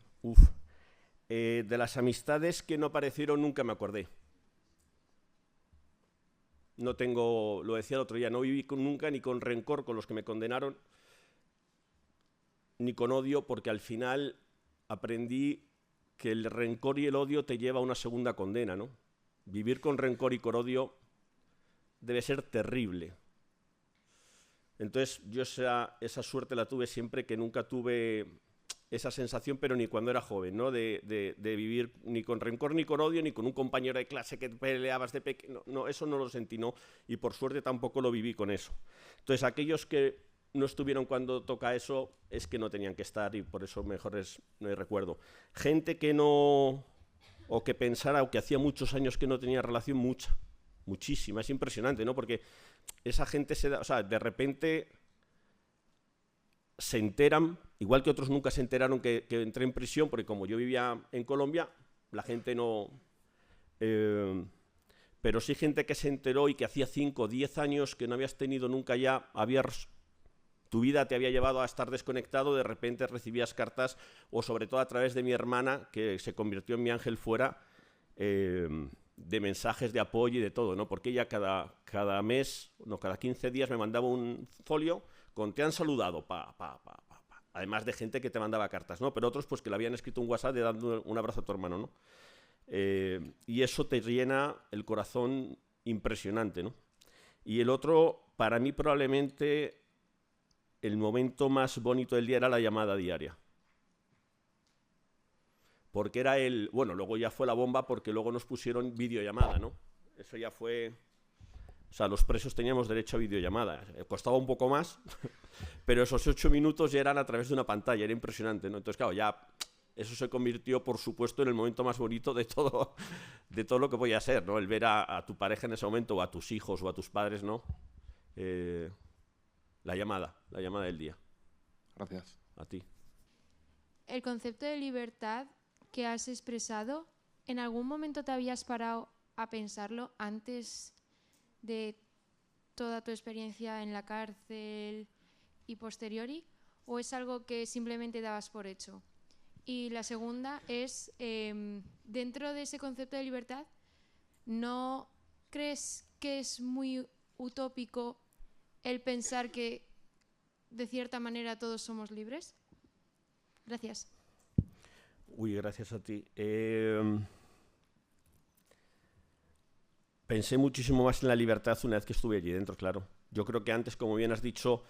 De las amistades que no aparecieron nunca me acordé. No tengo, lo decía el otro día, no viví nunca ni con rencor con los que me condenaron, ni con odio, porque al final aprendí que el rencor y el odio te lleva a una segunda condena, ¿no? Vivir con rencor y con odio debe ser terrible. Entonces yo esa suerte la tuve siempre, que nunca tuve esa sensación, pero ni cuando era joven, ¿no? De vivir ni con rencor ni con odio, ni con un compañero de clase que peleabas de pequeño. No, eso no lo sentí, ¿no? Y por suerte tampoco lo viví con eso. Entonces aquellos que no estuvieron cuando toca eso es que no tenían que estar y por eso mejor no hay recuerdo. Gente que no, o que pensara, o que hacía muchos años que no tenía relación, muchísima, es impresionante, ¿no? Porque esa gente o sea, de repente se enteran, igual que otros nunca se enteraron que entré en prisión, porque como yo vivía en Colombia, la gente no... pero sí gente que se enteró y que hacía 5 o 10 años que no habías tenido nunca ya, tu vida te había llevado a estar desconectado, de repente recibías cartas, o sobre todo a través de mi hermana, que se convirtió en mi ángel fuera, de mensajes de apoyo y de todo, ¿no? Porque ella cada mes, no, cada 15 días me mandaba un folio con te han saludado, además de gente que te mandaba cartas, ¿no? Pero otros pues que le habían escrito un WhatsApp de dando un abrazo a tu hermano, ¿no? Y eso te llena el corazón impresionante, ¿no? Y el otro, para mí probablemente el momento más bonito del día era la llamada diaria. Porque era bueno, luego ya fue la bomba porque luego nos pusieron videollamada, ¿no? Eso ya fue... O sea, los presos teníamos derecho a videollamada. Costaba un poco más, pero esos 8 minutos ya eran a través de una pantalla, era impresionante, ¿no? Entonces, claro, ya eso se convirtió, por supuesto, en el momento más bonito de todo lo que podía ser, ¿no? El ver a tu pareja en ese momento, o a tus hijos, o a tus padres, ¿no? La llamada del día. Gracias. A ti. El concepto de libertad que has expresado, ¿en algún momento te habías parado a pensarlo antes de toda tu experiencia en la cárcel y posteriori? ¿O es algo que simplemente dabas por hecho? Y la segunda es, dentro de ese concepto de libertad, ¿no crees que es muy utópico el pensar que de cierta manera todos somos libres? Gracias. Uy, gracias a ti. Pensé muchísimo más en la libertad una vez que estuve allí dentro, claro. Yo creo que antes, como bien has dicho,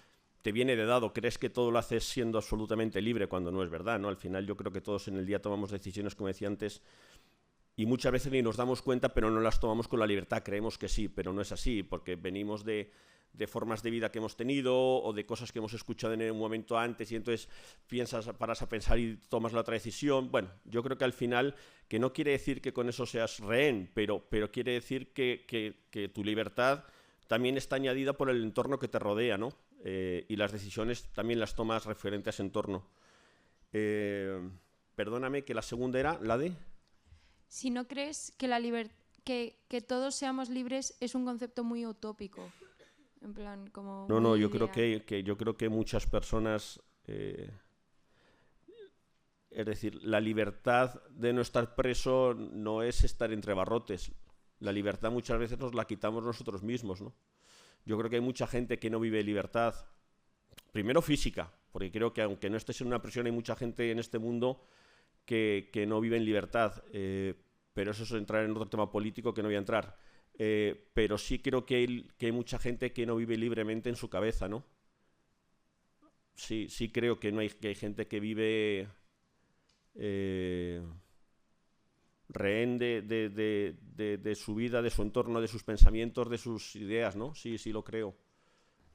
te viene de dado, crees que todo lo haces siendo absolutamente libre cuando no es verdad, ¿no? Al final yo creo que todos en el día tomamos decisiones, como decía antes, y muchas veces ni nos damos cuenta, pero no las tomamos con la libertad. Creemos que sí, pero no es así, porque venimos de formas de vida que hemos tenido o de cosas que hemos escuchado en un momento antes y entonces paras a pensar y tomas la otra decisión. Bueno, yo creo que al final, que no quiere decir que con eso seas rehén, pero quiere decir que tu libertad también está añadida por el entorno que te rodea, ¿no? Y las decisiones también las tomas referente a ese entorno. Perdóname, que la segunda era la de... Si no crees que que todos seamos libres es un concepto muy utópico. En plan, como no, yo creo que muchas personas, es decir, la libertad de no estar preso no es estar entre barrotes. La libertad muchas veces nos la quitamos nosotros mismos, ¿no? Yo creo que hay mucha gente que no vive libertad, primero física, porque creo que aunque no estés en una prisión hay mucha gente en este mundo que no vive en libertad, pero eso es entrar en otro tema político que no voy a entrar. Pero sí creo que hay mucha gente que no vive libremente en su cabeza, ¿no? Sí creo que hay gente que vive rehén de su vida, de su entorno, de sus pensamientos, de sus ideas, ¿no? Sí lo creo.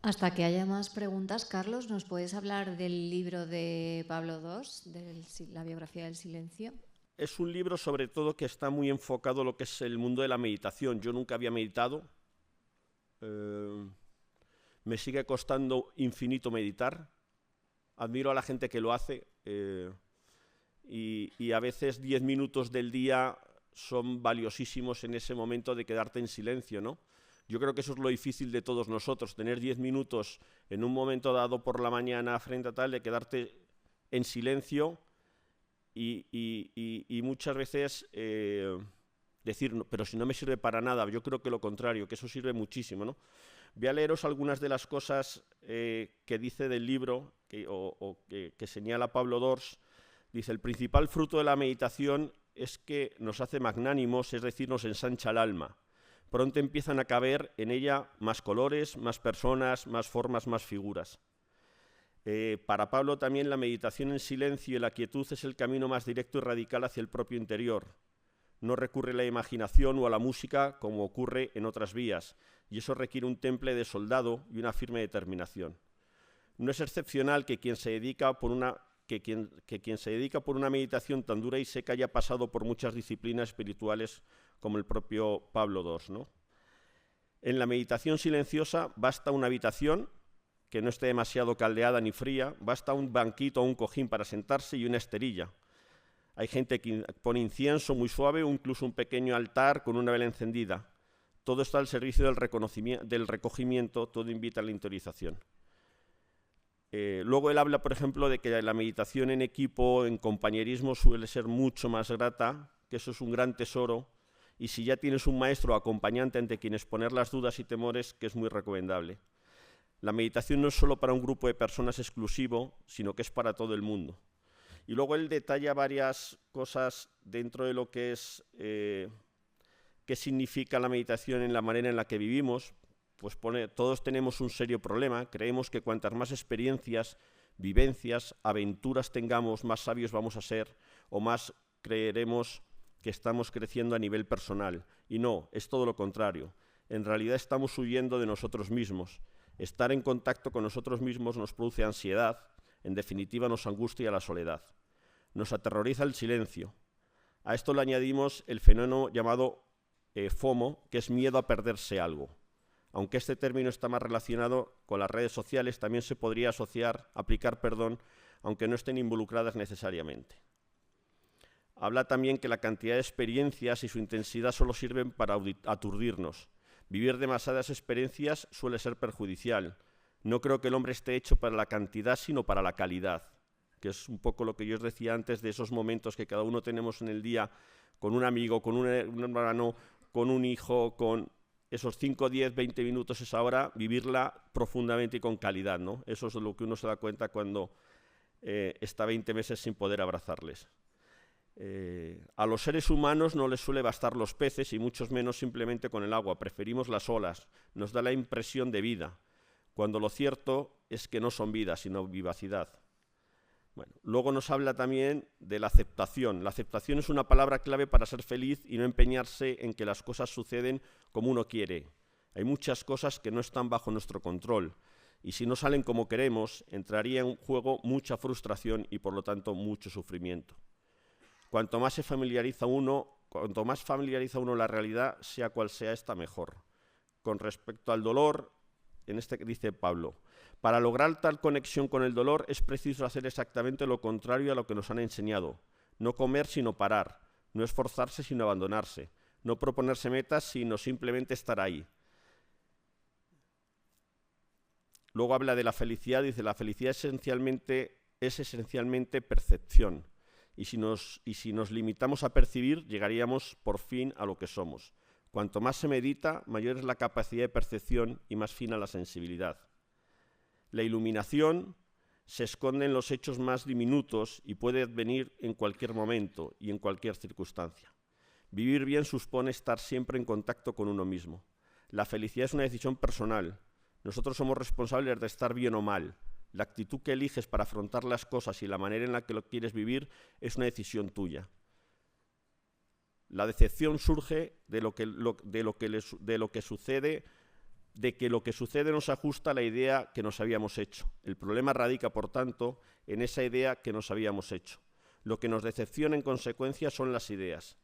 Hasta que haya más preguntas, Carlos, ¿nos puedes hablar del libro de Pablo II, de la biografía del silencio? Es un libro sobre todo que está muy enfocado en lo que es el mundo de la meditación. Yo nunca había meditado. Me sigue costando infinito meditar. Admiro a la gente que lo hace. Y a veces 10 minutos del día son valiosísimos en ese momento de quedarte en silencio, ¿no? Yo creo que eso es lo difícil de todos nosotros, tener 10 minutos en un momento dado por la mañana frente a tal, de quedarte en silencio. Y muchas veces decir, no, pero si no me sirve para nada. Yo creo que lo contrario, que eso sirve muchísimo, ¿no? Voy a leeros algunas de las cosas que dice del libro que señala Pablo Dors. Dice, el principal fruto de la meditación es que nos hace magnánimos, es decir, nos ensancha el alma. Pronto empiezan a caber en ella más colores, más personas, más formas, más figuras. Para Pablo también la meditación en silencio y la quietud es el camino más directo y radical hacia el propio interior. No recurre a la imaginación o a la música como ocurre en otras vías, y eso requiere un temple de soldado y una firme determinación. No es excepcional que quien se dedica por una meditación tan dura y seca haya pasado por muchas disciplinas espirituales como el propio Pablo II, ¿no? En la meditación silenciosa basta una habitación que no esté demasiado caldeada ni fría, basta un banquito o un cojín para sentarse y una esterilla. Hay gente que pone incienso muy suave o incluso un pequeño altar con una vela encendida. Todo está al servicio del recogimiento, todo invita a la interiorización. Luego él habla, por ejemplo, de que la meditación en equipo, en compañerismo, suele ser mucho más grata, que eso es un gran tesoro, y si ya tienes un maestro o acompañante ante quien exponer las dudas y temores, que es muy recomendable. La meditación no es solo para un grupo de personas exclusivo, sino que es para todo el mundo. Y luego él detalla varias cosas dentro de lo que es qué significa la meditación en la manera en la que vivimos. Pues todos tenemos un serio problema. Creemos que cuantas más experiencias, vivencias, aventuras tengamos, más sabios vamos a ser o más creeremos que estamos creciendo a nivel personal. Y no, es todo lo contrario. En realidad estamos huyendo de nosotros mismos. Estar en contacto con nosotros mismos nos produce ansiedad, en definitiva nos angustia la soledad. Nos aterroriza el silencio. A esto le añadimos el fenómeno llamado FOMO, que es miedo a perderse algo. Aunque este término está más relacionado con las redes sociales, también se podría aplicar, aunque no estén involucradas necesariamente. Habla también que la cantidad de experiencias y su intensidad solo sirven para aturdirnos. Vivir demasiadas experiencias suele ser perjudicial. No creo que el hombre esté hecho para la cantidad, sino para la calidad, que es un poco lo que yo os decía antes de esos momentos que cada uno tenemos en el día con un amigo, con un hermano, con un hijo, con esos 5, 10, 20 minutos, esa hora, vivirla profundamente y con calidad, ¿no? Eso es lo que uno se da cuenta cuando está 20 meses sin poder abrazarles. A los seres humanos no les suele bastar los peces y muchos menos simplemente con el agua. Preferimos las olas. Nos da la impresión de vida, cuando lo cierto es que no son vida, sino vivacidad. Bueno, luego nos habla también de la aceptación. La aceptación es una palabra clave para ser feliz y no empeñarse en que las cosas suceden como uno quiere. Hay muchas cosas que no están bajo nuestro control y si no salen como queremos, entraría en juego mucha frustración y por lo tanto mucho sufrimiento. Cuanto más familiariza uno la realidad, sea cual sea esta, mejor. Con respecto al dolor, en este que dice Pablo, para lograr tal conexión con el dolor es preciso hacer exactamente lo contrario a lo que nos han enseñado. No comer sino parar, no esforzarse sino abandonarse, no proponerse metas sino simplemente estar ahí. Luego habla de la felicidad, dice la felicidad es esencialmente percepción. Y si nos limitamos a percibir, llegaríamos por fin a lo que somos. Cuanto más se medita, mayor es la capacidad de percepción y más fina la sensibilidad. La iluminación se esconde en los hechos más diminutos y puede venir en cualquier momento y en cualquier circunstancia. Vivir bien supone estar siempre en contacto con uno mismo. La felicidad es una decisión personal. Nosotros somos responsables de estar bien o mal. La actitud que eliges para afrontar las cosas y la manera en la que lo quieres vivir es una decisión tuya. La decepción surge de que lo que sucede no se ajusta a la idea que nos habíamos hecho. El problema radica, por tanto, en esa idea que nos habíamos hecho. Lo que nos decepciona en consecuencia son las ideas.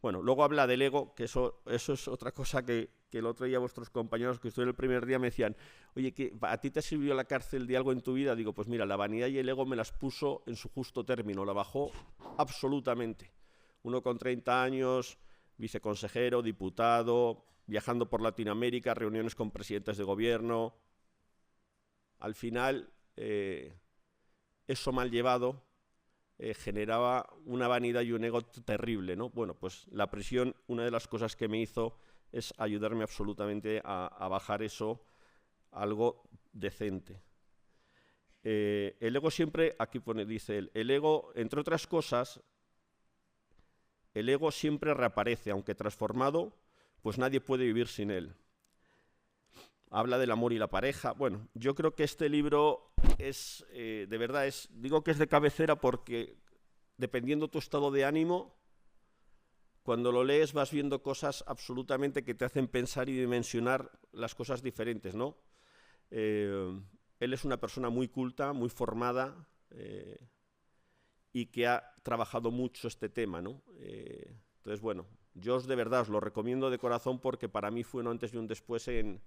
Bueno, luego habla del ego, que eso es otra cosa que el otro día vuestros compañeros que estuvieron el primer día me decían, oye, ¿a ti te sirvió la cárcel de algo en tu vida? Digo, pues mira, la vanidad y el ego me las puso en su justo término, la bajó absolutamente. Uno con 30 años, viceconsejero, diputado, viajando por Latinoamérica, reuniones con presidentes de gobierno. Al final, eso mal llevado generaba una vanidad y un ego terrible, ¿no? Bueno, pues la prisión, una de las cosas que me hizo es ayudarme absolutamente a bajar eso a algo decente. El ego siempre, aquí dice él, el ego, entre otras cosas, el ego siempre reaparece, aunque transformado, pues nadie puede vivir sin él. Habla del amor y la pareja. Bueno, yo creo que este libro es, de verdad, digo que es de cabecera porque dependiendo tu estado de ánimo, cuando lo lees vas viendo cosas absolutamente que te hacen pensar y dimensionar las cosas diferentes, ¿no? Él es una persona muy culta, muy formada y que ha trabajado mucho este tema, ¿no? Entonces, bueno, yo de verdad os lo recomiendo de corazón porque para mí fue un antes y un después en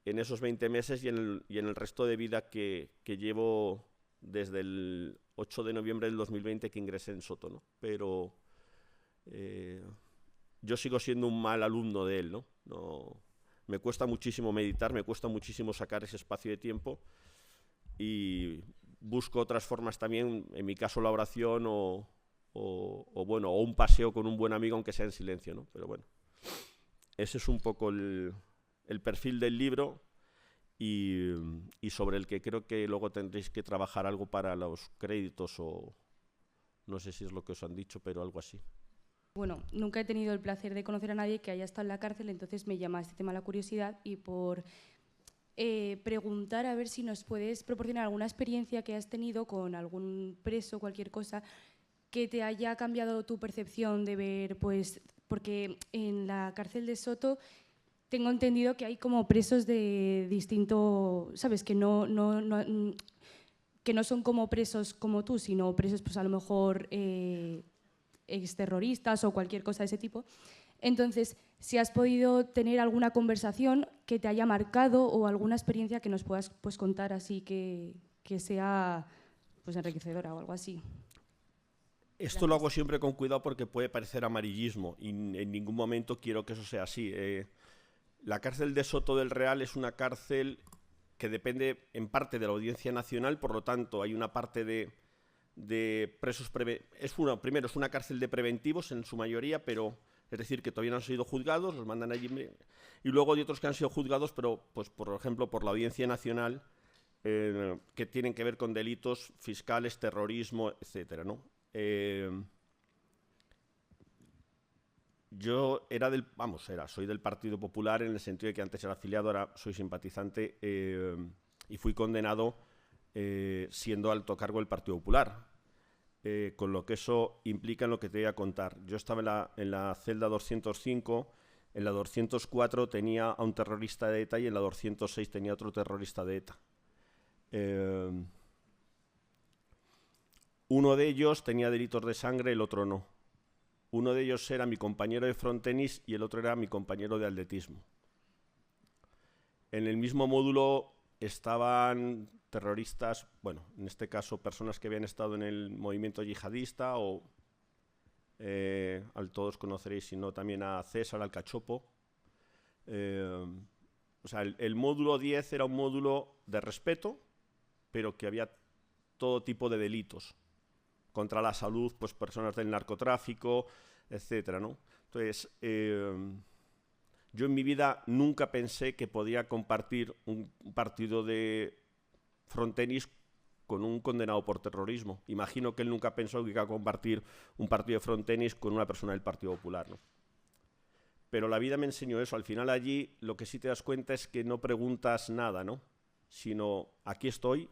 en esos 20 meses y en el resto de vida que llevo desde el 8 de noviembre del 2020 que ingresé en Soto, ¿no? Pero yo sigo siendo un mal alumno de él, ¿no? Me cuesta muchísimo meditar, me cuesta muchísimo sacar ese espacio de tiempo y busco otras formas también, en mi caso la oración o un paseo con un buen amigo, aunque sea en silencio, ¿no? Pero bueno, ese es un poco el perfil del libro y sobre el que creo que luego tendréis que trabajar algo para los créditos o no sé si es lo que os han dicho, pero algo así. Bueno, nunca he tenido el placer de conocer a nadie que haya estado en la cárcel, entonces me llama este tema la curiosidad y por preguntar a ver si nos puedes proporcionar alguna experiencia que has tenido con algún preso, cualquier cosa, que te haya cambiado tu percepción de ver, pues, porque en la cárcel de Soto tengo entendido que hay como presos de distinto, ¿sabes? Que no son como presos como tú, sino presos, pues a lo mejor exterroristas o cualquier cosa de ese tipo. Entonces, si has podido tener alguna conversación que te haya marcado o alguna experiencia que nos puedas pues, contar así que sea pues, enriquecedora o algo así. Esto lo hago siempre con cuidado porque puede parecer amarillismo y en ningún momento quiero que eso sea así. La cárcel de Soto del Real es una cárcel que depende en parte de la Audiencia Nacional, por lo tanto hay una parte de presos primero es una cárcel de preventivos en su mayoría, pero es decir que todavía no han sido juzgados, los mandan allí, y luego hay otros que han sido juzgados, pero pues por ejemplo por la Audiencia Nacional, que tienen que ver con delitos fiscales, terrorismo, etcétera, ¿no? Yo soy del Partido Popular en el sentido de que antes era afiliado, ahora soy simpatizante y fui condenado siendo alto cargo del Partido Popular, con lo que eso implica en lo que te voy a contar. Yo estaba en la celda 205, en la 204 tenía a un terrorista de ETA y en la 206 tenía otro terrorista de ETA. Uno de ellos tenía delitos de sangre, el otro no. Uno de ellos era mi compañero de frontenis y el otro era mi compañero de atletismo. En el mismo módulo estaban terroristas, bueno, en este caso personas que habían estado en el movimiento yihadista o todos conoceréis, si no, también a César, al Cachopo. O sea, el módulo 10 era un módulo de respeto, pero que había todo tipo de delitos contra la salud, pues personas del narcotráfico, etcétera, ¿no? Entonces, yo en mi vida nunca pensé que podía compartir un partido de frontenis con un condenado por terrorismo. Imagino que él nunca pensó que iba a compartir un partido de frontenis con una persona del Partido Popular, ¿no? Pero la vida me enseñó eso. Al final allí lo que sí te das cuenta es que no preguntas nada, ¿no? Sino, aquí estoy,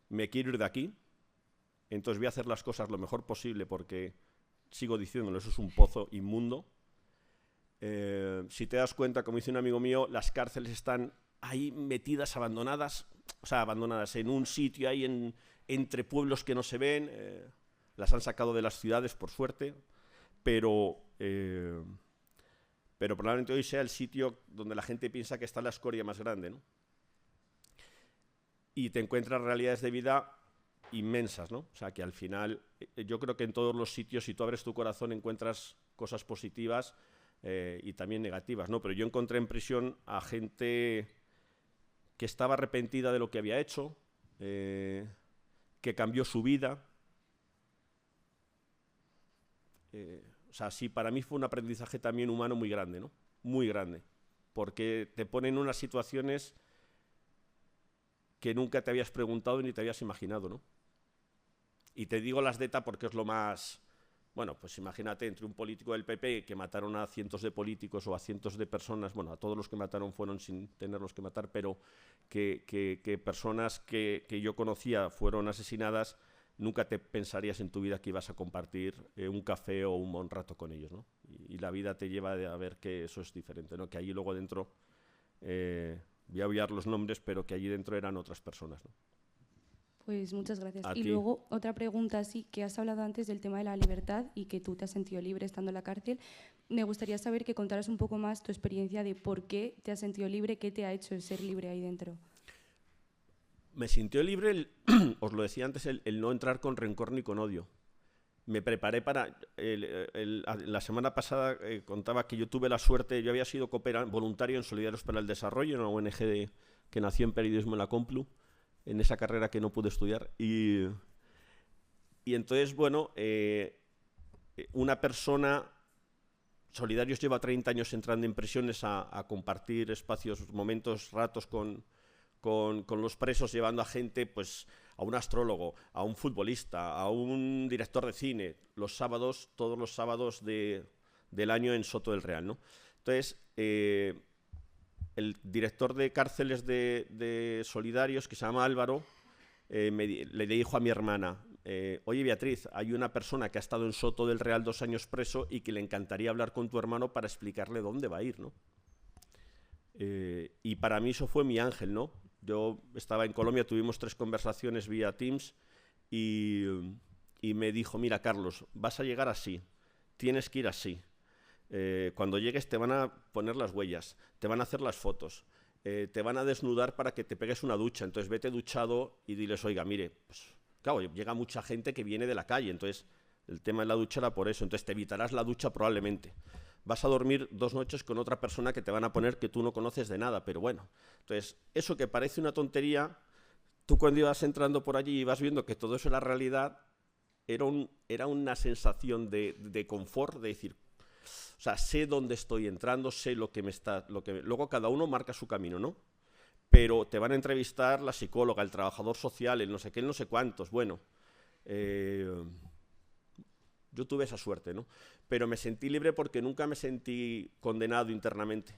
me quiero ir de aquí, entonces voy a hacer las cosas lo mejor posible porque, sigo diciéndolo, eso es un pozo inmundo. Si te das cuenta, como dice un amigo mío, las cárceles están ahí metidas, abandonadas en un sitio ahí entre pueblos que no se ven. Las han sacado de las ciudades, por suerte, pero probablemente hoy sea el sitio donde la gente piensa que está la escoria más grande, ¿no? Y te encuentras realidades de vida inmensas, ¿no? O sea, que al final, yo creo que en todos los sitios, si tú abres tu corazón, encuentras cosas positivas y también negativas, ¿no? Pero yo encontré en prisión a gente que estaba arrepentida de lo que había hecho, que cambió su vida. O sea, sí, para mí fue un aprendizaje también humano muy grande, ¿no? Muy grande. Porque te ponen en unas situaciones que nunca te habías preguntado ni te habías imaginado, ¿no? Y te digo las de ETA porque es lo más... Bueno, pues imagínate, entre un político del PP que mataron a cientos de políticos o a cientos de personas, bueno, a todos los que mataron fueron sin tenerlos que matar, pero que personas que yo conocía fueron asesinadas, nunca te pensarías en tu vida que ibas a compartir un café o un buen rato con ellos, ¿no? Y la vida te lleva a ver que eso es diferente, ¿no? Que allí luego dentro, voy a obviar los nombres, pero que allí dentro eran otras personas, ¿no? Pues muchas gracias. A Y ti. luego otra pregunta, sí, que has hablado antes del tema de la libertad y que tú te has sentido libre estando en la cárcel. me gustaría saber que contaras un poco más tu experiencia de por qué te has sentido libre, qué te ha hecho ser libre ahí dentro. Me sintió libre, os lo decía antes, el no entrar con rencor ni con odio. Me preparé para... la semana pasada contaba que yo tuve la suerte, yo había sido voluntario en Solidarios para el Desarrollo, una ONG que nació en periodismo en la Complu, en esa carrera que no pude estudiar. Y entonces, bueno, una persona... Solidarios lleva 30 años entrando en prisiones a compartir espacios, momentos, ratos con los presos, llevando a gente, pues, a un astrólogo, a un futbolista, a un director de cine, todos los sábados del año en Soto del Real, ¿no? Entonces, el director de cárceles de Solidarios, que se llama Álvaro, le dijo a mi hermana, oye Beatriz, hay una persona que ha estado en Soto del Real 2 años preso y que le encantaría hablar con tu hermano para explicarle dónde va a ir, ¿no? Y para mí eso fue mi ángel, ¿no? Yo estaba en Colombia, tuvimos 3 conversaciones vía Teams y me dijo, mira Carlos, vas a llegar así, tienes que ir así. Cuando llegues te van a poner las huellas, te van a hacer las fotos, te van a desnudar para que te pegues una ducha, entonces vete duchado y diles, oiga, mire, pues claro, llega mucha gente que viene de la calle, entonces el tema de la ducha era por eso, entonces te evitarás la ducha probablemente. Vas a dormir 2 noches con otra persona que te van a poner que tú no conoces de nada, pero bueno. Entonces, eso que parece una tontería, tú cuando ibas entrando por allí y ibas viendo que todo eso era realidad, era una sensación de confort, de decir, o sea, sé dónde estoy entrando, sé lo que me está... Luego cada uno marca su camino, ¿no? Pero te van a entrevistar la psicóloga, el trabajador social, el no sé qué, el no sé cuántos, bueno... Yo tuve esa suerte, ¿no? Pero me sentí libre porque nunca me sentí condenado internamente.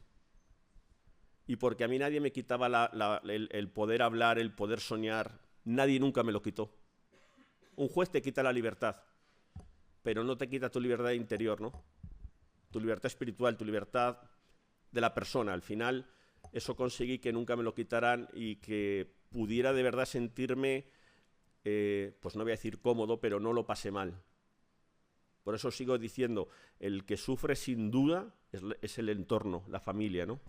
Y porque a mí nadie me quitaba el poder hablar, el poder soñar. Nadie nunca me lo quitó. Un juez te quita la libertad, pero no te quita tu libertad interior, ¿no? Tu libertad espiritual, tu libertad de la persona. Al final, eso conseguí que nunca me lo quitaran y que pudiera de verdad sentirme, pues no voy a decir cómodo, pero no lo pasé mal. Por eso sigo diciendo, el que sufre sin duda es el entorno, la familia, ¿no?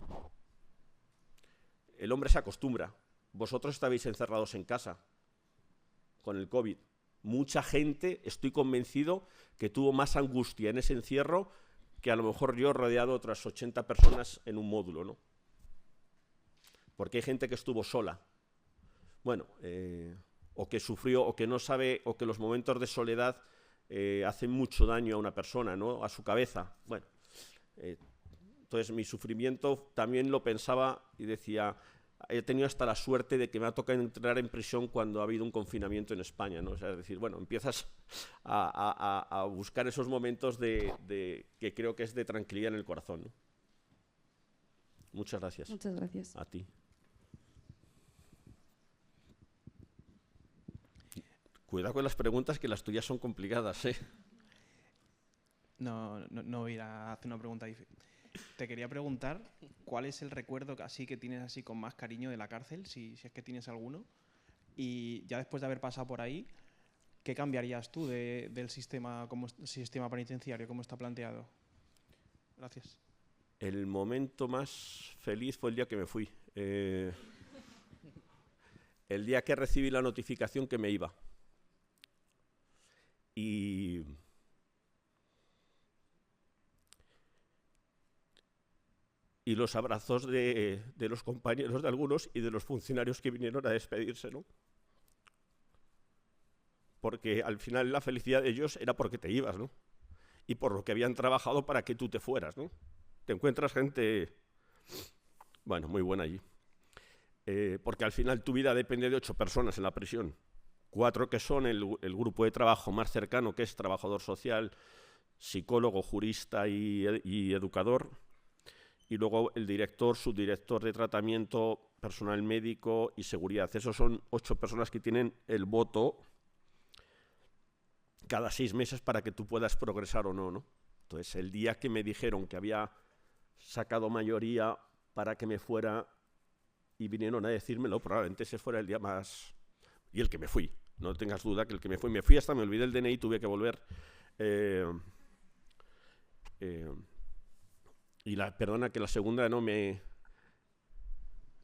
El hombre se acostumbra. Vosotros estabais encerrados en casa con el COVID. Mucha gente, estoy convencido, que tuvo más angustia en ese encierro que a lo mejor yo rodeado de otras 80 personas en un módulo, ¿no? Porque hay gente que estuvo sola. Bueno, o que sufrió, o que no sabe, o que los momentos de soledad... hace mucho daño a una persona, ¿no? A su cabeza. Bueno, entonces mi sufrimiento también lo pensaba y decía, he tenido hasta la suerte de que me ha tocado entrar en prisión cuando ha habido un confinamiento en España, ¿no? O sea, es decir, bueno, empiezas a buscar esos momentos que creo que es de tranquilidad en el corazón, ¿no? Muchas gracias. Muchas gracias. A ti. Cuidado con las preguntas, que las tuyas son complicadas, ¿eh? No voy a ir a hacer una pregunta difícil. Te quería preguntar cuál es el recuerdo así que tienes así con más cariño de la cárcel, si es que tienes alguno. Y ya después de haber pasado por ahí, ¿qué cambiarías tú del sistema penitenciario, cómo está planteado? Gracias. El momento más feliz fue el día que me fui. El día que recibí la notificación que me iba. Y los abrazos de los compañeros de algunos y de los funcionarios que vinieron a despedirse, ¿no? Porque al final la felicidad de ellos era porque te ibas, ¿no? Y por lo que habían trabajado para que tú te fueras, ¿no? Te encuentras gente, bueno, muy buena allí. Porque al final tu vida depende de 8 personas en la prisión. 4 que son el grupo de trabajo más cercano, que es trabajador social, psicólogo, jurista y educador. Y luego el director, subdirector de tratamiento, personal médico y seguridad. Esos son 8 personas que tienen el voto cada 6 meses para que tú puedas progresar o no, ¿no? Entonces, el día que me dijeron que había sacado mayoría para que me fuera y vinieron a decírmelo, probablemente ese fuera el día más... Y el que me fui, no tengas duda que el que me fui hasta me olvidé el DNI, tuve que volver. Perdona, que la segunda no me...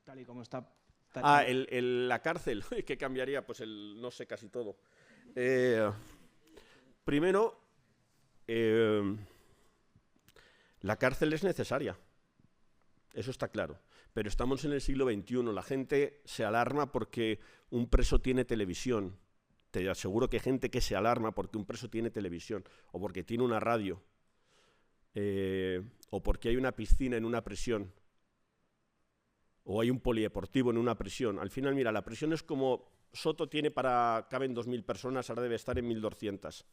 Tal y como está... La cárcel, ¿qué cambiaría? Pues no sé, casi todo. Primero, la cárcel es necesaria, eso está claro, pero estamos en el siglo XXI, la gente se alarma porque un preso tiene televisión, te aseguro que hay gente que se alarma porque un preso tiene televisión, o porque tiene una radio, o porque hay una piscina en una prisión, o hay un polideportivo en una prisión. Al final, mira, la prisión es como... Soto caben 2.000 personas, ahora debe estar en 1.200.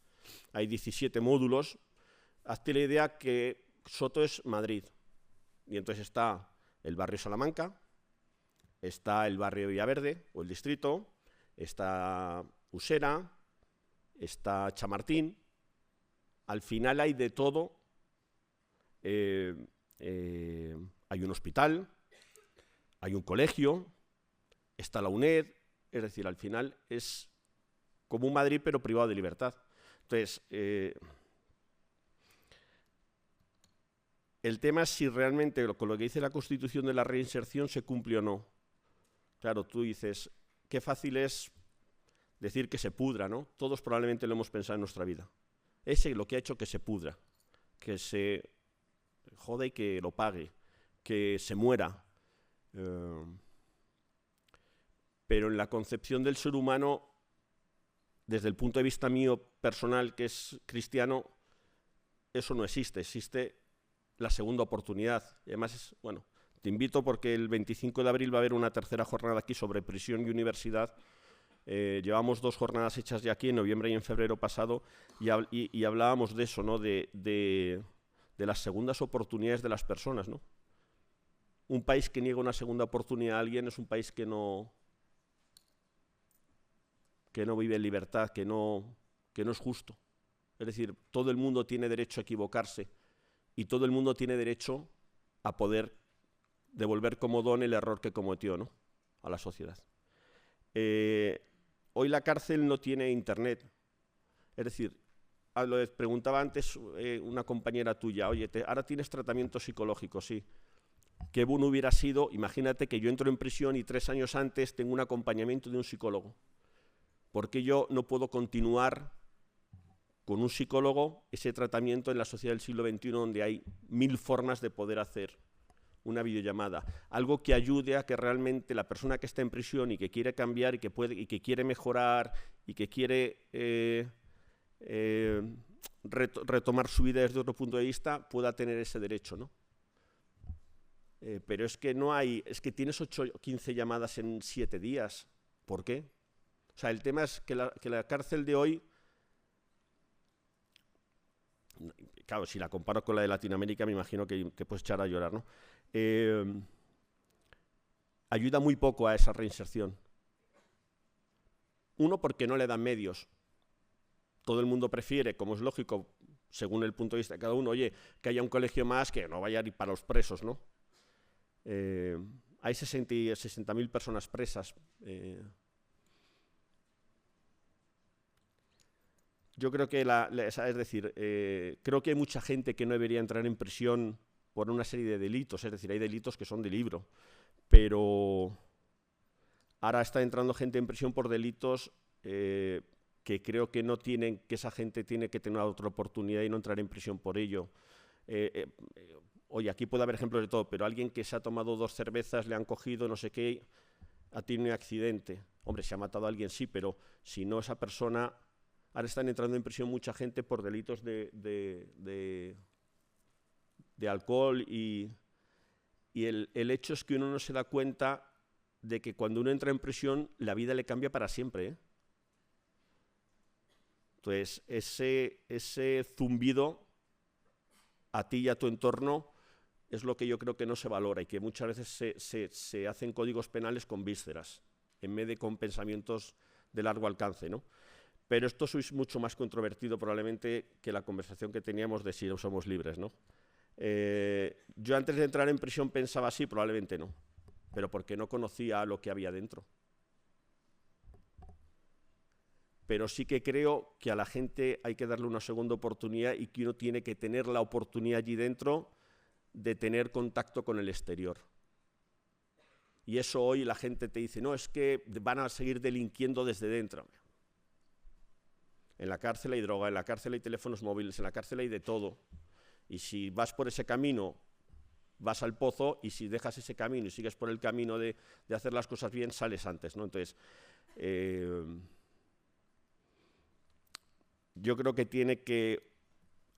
Hay 17 módulos. Hazte la idea que Soto es Madrid. Y entonces está el barrio Salamanca, está el barrio Villaverde, o el distrito, está Usera, está Chamartín. Al final hay de todo. Hay un hospital, hay un colegio, está la UNED, es decir, al final es como un Madrid pero privado de libertad. Entonces, el tema es si realmente con lo que dice la Constitución de la reinserción se cumple o no. Claro, tú dices, qué fácil es decir que se pudra, ¿no? Todos probablemente lo hemos pensado en nuestra vida. Ese es lo que ha hecho que se pudra, que se joda y que lo pague, que se muera. Pero en la concepción del ser humano, desde el punto de vista mío personal, que es cristiano, eso no existe, existe la segunda oportunidad. Y además, bueno, te invito porque el 25 de abril va a haber una tercera jornada aquí sobre prisión y universidad. Llevamos 2 jornadas hechas ya aquí, en noviembre y en febrero pasado, y hablábamos de eso, ¿no? De las segundas oportunidades de las personas, ¿no? Un país que niega una segunda oportunidad a alguien es un país que no vive en libertad, que no es justo. Es decir, todo el mundo tiene derecho a equivocarse y todo el mundo tiene derecho a poder devolver como don el error que cometió, ¿no? A la sociedad. Hoy la cárcel no tiene internet. Es decir, lo preguntaba antes una compañera tuya, oye, ahora tienes tratamiento psicológico, sí. Qué bueno hubiera sido, imagínate que yo entro en prisión y 3 años antes tengo un acompañamiento de un psicólogo. ¿Por qué yo no puedo continuar con un psicólogo ese tratamiento en la sociedad del siglo XXI donde hay 1000 formas de poder hacer una videollamada? Algo que ayude a que realmente la persona que está en prisión y que quiere cambiar y que quiere mejorar y que quiere retomar su vida desde otro punto de vista pueda tener ese derecho, ¿no? Pero es que no hay, es que tienes 8 o 15 llamadas en 7 días. ¿Por qué? O sea, el tema es que la cárcel de hoy, claro, si la comparo con la de Latinoamérica, me imagino que puedes echar a llorar, ¿no? Ayuda muy poco a esa reinserción. Uno, porque no le dan medios. Todo el mundo prefiere, como es lógico, según el punto de vista de cada uno, oye, que haya un colegio más, que no vaya a ir para los presos, ¿no? Hay 60.000 personas presas. Yo creo que, es decir, creo que hay mucha gente que no debería entrar en prisión por una serie de delitos, es decir, hay delitos que son de libro, pero ahora está entrando gente en prisión por delitos que creo que no tienen, que esa gente tiene que tener otra oportunidad y no entrar en prisión por ello. Oye, aquí puede haber ejemplos de todo, pero alguien que se ha tomado 2 cervezas, le han cogido, no sé qué, ha tenido un accidente. Hombre, se ha matado a alguien, sí, pero si no, esa persona... Ahora están entrando en prisión mucha gente por delitos de alcohol y el hecho es que uno no se da cuenta de que cuando uno entra en prisión la vida le cambia para siempre, ¿eh? Entonces, ese zumbido a ti y a tu entorno es lo que yo creo que no se valora y que muchas veces se hacen códigos penales con vísceras en vez de con pensamientos de largo alcance, ¿no? Pero esto es mucho más controvertido probablemente que la conversación que teníamos de si somos libres, ¿no? Yo antes de entrar en prisión pensaba así, probablemente no, pero porque no conocía lo que había dentro. Pero sí que creo que a la gente hay que darle una segunda oportunidad y que uno tiene que tener la oportunidad allí dentro de tener contacto con el exterior. Y eso hoy la gente te dice, no, es que van a seguir delinquiendo desde dentro. En la cárcel hay droga, en la cárcel hay teléfonos móviles, en la cárcel hay de todo. Y si vas por ese camino, vas al pozo, y si dejas ese camino y sigues por el camino de hacer las cosas bien, sales antes, ¿no? Entonces, yo creo que tiene que,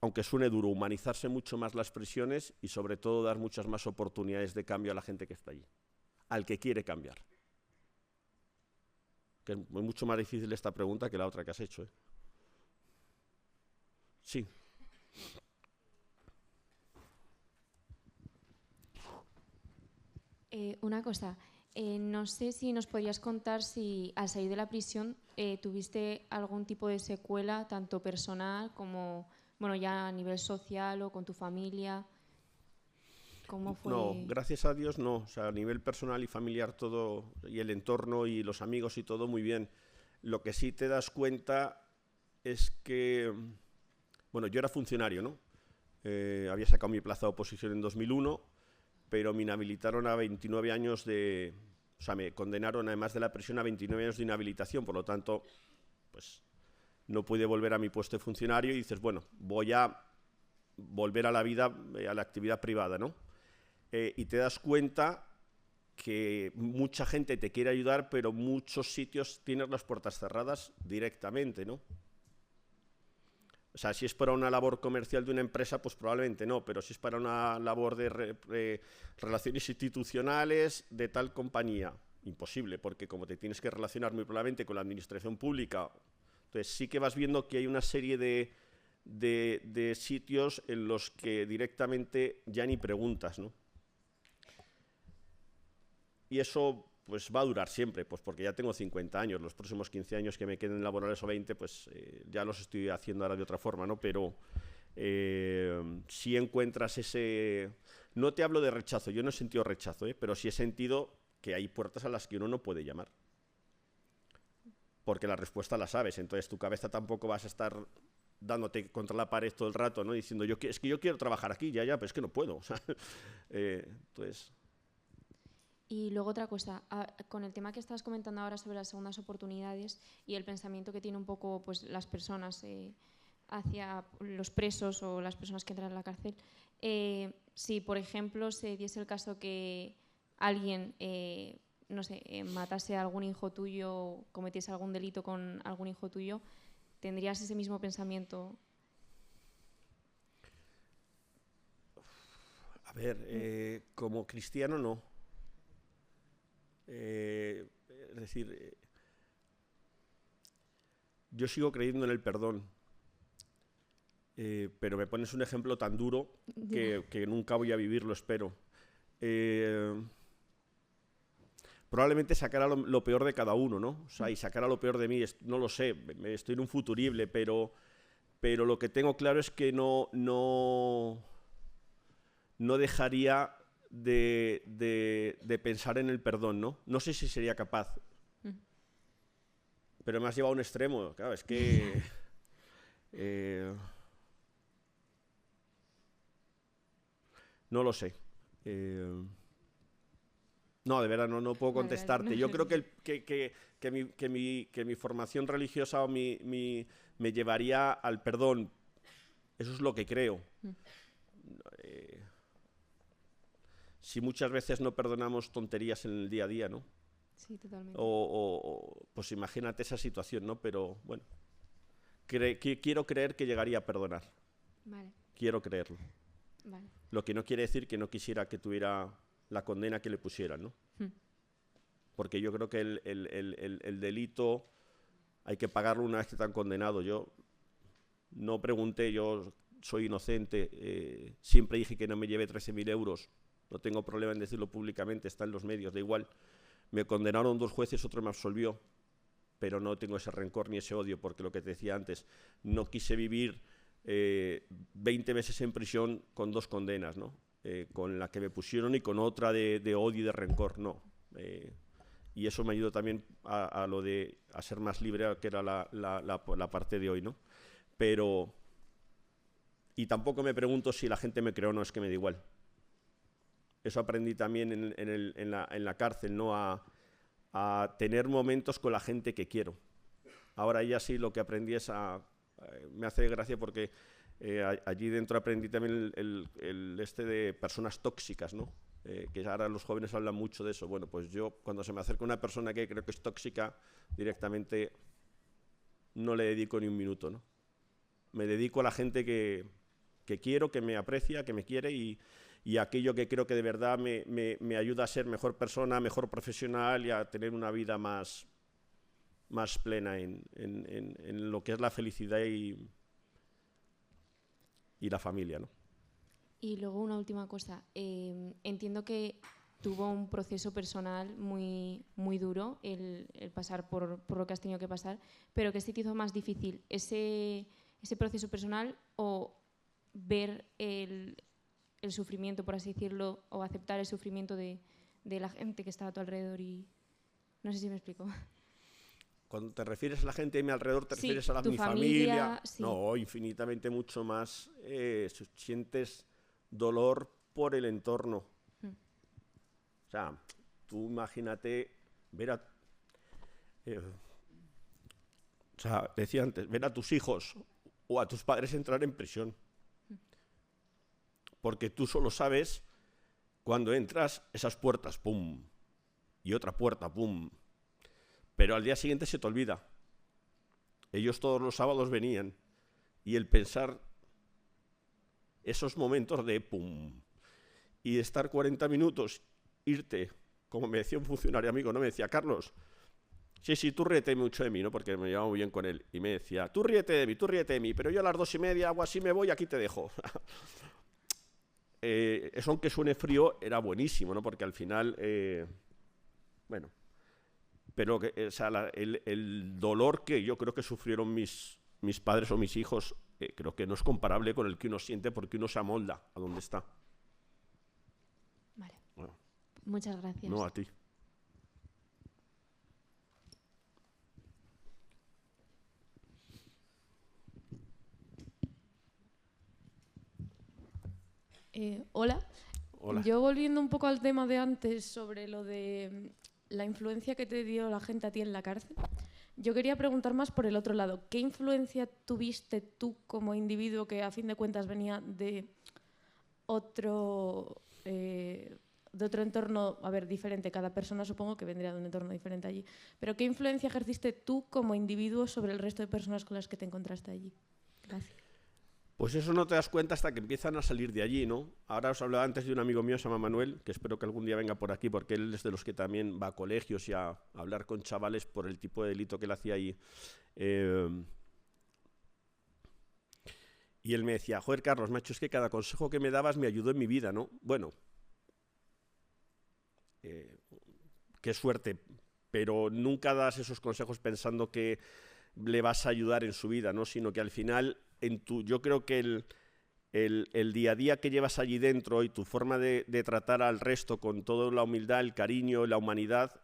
aunque suene duro, humanizarse mucho más las prisiones y sobre todo dar muchas más oportunidades de cambio a la gente que está allí, al que quiere cambiar. Que es mucho más difícil esta pregunta que la otra que has hecho, ¿eh? Sí. Una cosa, no sé si nos podrías contar si al salir de la prisión tuviste algún tipo de secuela, tanto personal como, bueno, ya a nivel social o con tu familia. ¿Cómo fue? No, gracias a Dios no. O sea, a nivel personal y familiar todo, y el entorno y los amigos y todo muy bien. Lo que sí te das cuenta es que, bueno, yo era funcionario, ¿no? Había sacado mi plaza de oposición en 2001, pero me inhabilitaron a 29 años de... O sea, me condenaron, además de la prisión, a 29 años de inhabilitación. Por lo tanto, pues no pude volver a mi puesto de funcionario y dices, bueno, voy a volver a la vida, a la actividad privada, ¿no? Y te das cuenta que mucha gente te quiere ayudar, pero muchos sitios tienes las puertas cerradas directamente, ¿no? O sea, si es para una labor comercial de una empresa, pues probablemente no, pero si es para una labor de relaciones institucionales de tal compañía, imposible, porque como te tienes que relacionar muy probablemente con la administración pública, entonces sí que vas viendo que hay una serie de sitios en los que directamente ya ni preguntas, ¿no? Y eso pues va a durar siempre, pues porque ya tengo 50 años, los próximos 15 años que me queden laborales o 20, pues ya los estoy haciendo ahora de otra forma, ¿no? Pero si encuentras ese... No te hablo de rechazo, yo no he sentido rechazo, pero sí he sentido que hay puertas a las que uno no puede llamar. Porque la respuesta la sabes, entonces tu cabeza tampoco vas a estar dándote contra la pared todo el rato, ¿no? Diciendo, es que yo quiero trabajar aquí, ya, pero es que no puedo. O sea, entonces... Y luego otra cosa, con el tema que estabas comentando ahora sobre las segundas oportunidades y el pensamiento que tienen un poco pues, las personas hacia los presos o las personas que entran en la cárcel, si por ejemplo se diese el caso que alguien, no sé, matase a algún hijo tuyo, cometiese algún delito con algún hijo tuyo, ¿tendrías ese mismo pensamiento? A ver, como cristiano no. Es decir, yo sigo creyendo en el perdón, pero me pones un ejemplo tan duro que nunca voy a vivirlo, espero. Probablemente sacara lo peor de cada uno, ¿no? O sea, y sacara lo peor de mí, no lo sé, estoy en un futurible, pero lo que tengo claro es que no dejaría de pensar en el perdón, ¿no? No sé si sería capaz. Pero me has llevado a un extremo, claro, es que... no lo sé. No, de verdad, no puedo contestarte. Yo creo que mi formación religiosa o me llevaría al perdón. Eso es lo que creo. Si muchas veces no perdonamos tonterías en el día a día, ¿no? Sí, totalmente. Pues imagínate esa situación, ¿no? Pero bueno, quiero creer que llegaría a perdonar. Vale. Quiero creerlo. Vale. Lo que no quiere decir que no quisiera que tuviera la condena que le pusieran, ¿no? Porque yo creo que el delito hay que pagarlo una vez que te han condenado. Yo no pregunté, yo soy inocente, siempre dije que no me llevé 13.000 euros. No tengo problema en decirlo públicamente, está en los medios, da igual. Me condenaron 2 jueces, otro me absolvió, pero no tengo ese rencor ni ese odio, porque lo que te decía antes, no quise vivir 20 meses en prisión con 2 condenas, ¿no? Con la que me pusieron y con otra de odio y de rencor, no. Y eso me ayudó también a ser más libre, que era la parte de hoy, ¿no? Pero... Y tampoco me pregunto si la gente me cree o no, es que me da igual. Eso aprendí también en la cárcel, ¿no? A tener momentos con la gente que quiero. Ahora ya sí lo que aprendí es me hace gracia porque allí dentro aprendí también el de personas tóxicas, ¿no? Que ahora los jóvenes hablan mucho de eso. Bueno, pues yo cuando se me acerca una persona que creo que es tóxica, directamente no le dedico ni un minuto, ¿no? Me dedico a la gente que quiero, que me aprecia, que me quiere y aquello que creo que de verdad me ayuda a ser mejor persona, mejor profesional y a tener una vida más plena en lo que es la felicidad y la familia, ¿no? Y luego una última cosa. Entiendo que tuvo un proceso personal muy, muy duro el pasar por lo que has tenido que pasar, pero ¿qué se te hizo más difícil? ¿Ese proceso personal o ver el sufrimiento, por así decirlo, o aceptar el sufrimiento de la gente que estaba a tu alrededor? Y no sé si me explico. Cuando te refieres a la gente de mi alrededor, ¿te refieres a mi familia? Sí. No, infinitamente mucho más. Sientes dolor por el entorno. O sea, tú imagínate ver decía antes, ver a tus hijos o a tus padres entrar en prisión. Porque tú solo sabes cuando entras esas puertas, pum, y otra puerta, pum. Pero al día siguiente se te olvida. Ellos todos los sábados venían y el pensar esos momentos de pum y estar 40 minutos, irte, como me decía un funcionario amigo, no me decía, Carlos, sí, tú ríete mucho de mí, ¿no? Porque me llevaba muy bien con él. Y me decía, tú ríete de mí, pero yo a las 2:30 hago así, me voy, aquí te dejo. Eso, aunque suene frío, era buenísimo, ¿no? Porque al final, bueno, pero el dolor que yo creo que sufrieron mis padres o mis hijos, creo que no es comparable con el que uno siente porque uno se amolda a donde está. Vale. Bueno. Muchas gracias. No, a ti. Hola. Hola. Yo volviendo un poco al tema de antes sobre lo de la influencia que te dio la gente a ti en la cárcel, yo quería preguntar más por el otro lado. ¿Qué influencia tuviste tú como individuo que a fin de cuentas venía de otro entorno, a ver, diferente? Cada persona supongo que vendría de un entorno diferente allí. Pero ¿qué influencia ejerciste tú como individuo sobre el resto de personas con las que te encontraste allí? Gracias. Pues eso no te das cuenta hasta que empiezan a salir de allí, ¿no? Ahora os hablaba antes de un amigo mío, se llama Manuel, que espero que algún día venga por aquí, porque él es de los que también va a colegios y a hablar con chavales por el tipo de delito que él hacía allí. Y él me decía, joder, Carlos, macho, es que cada consejo que me dabas me ayudó en mi vida, ¿no? Bueno, qué suerte, pero nunca das esos consejos pensando que le vas a ayudar en su vida, ¿no? Sino que al final, yo creo que el día a día que llevas allí dentro y tu forma de tratar al resto con toda la humildad, el cariño, la humanidad,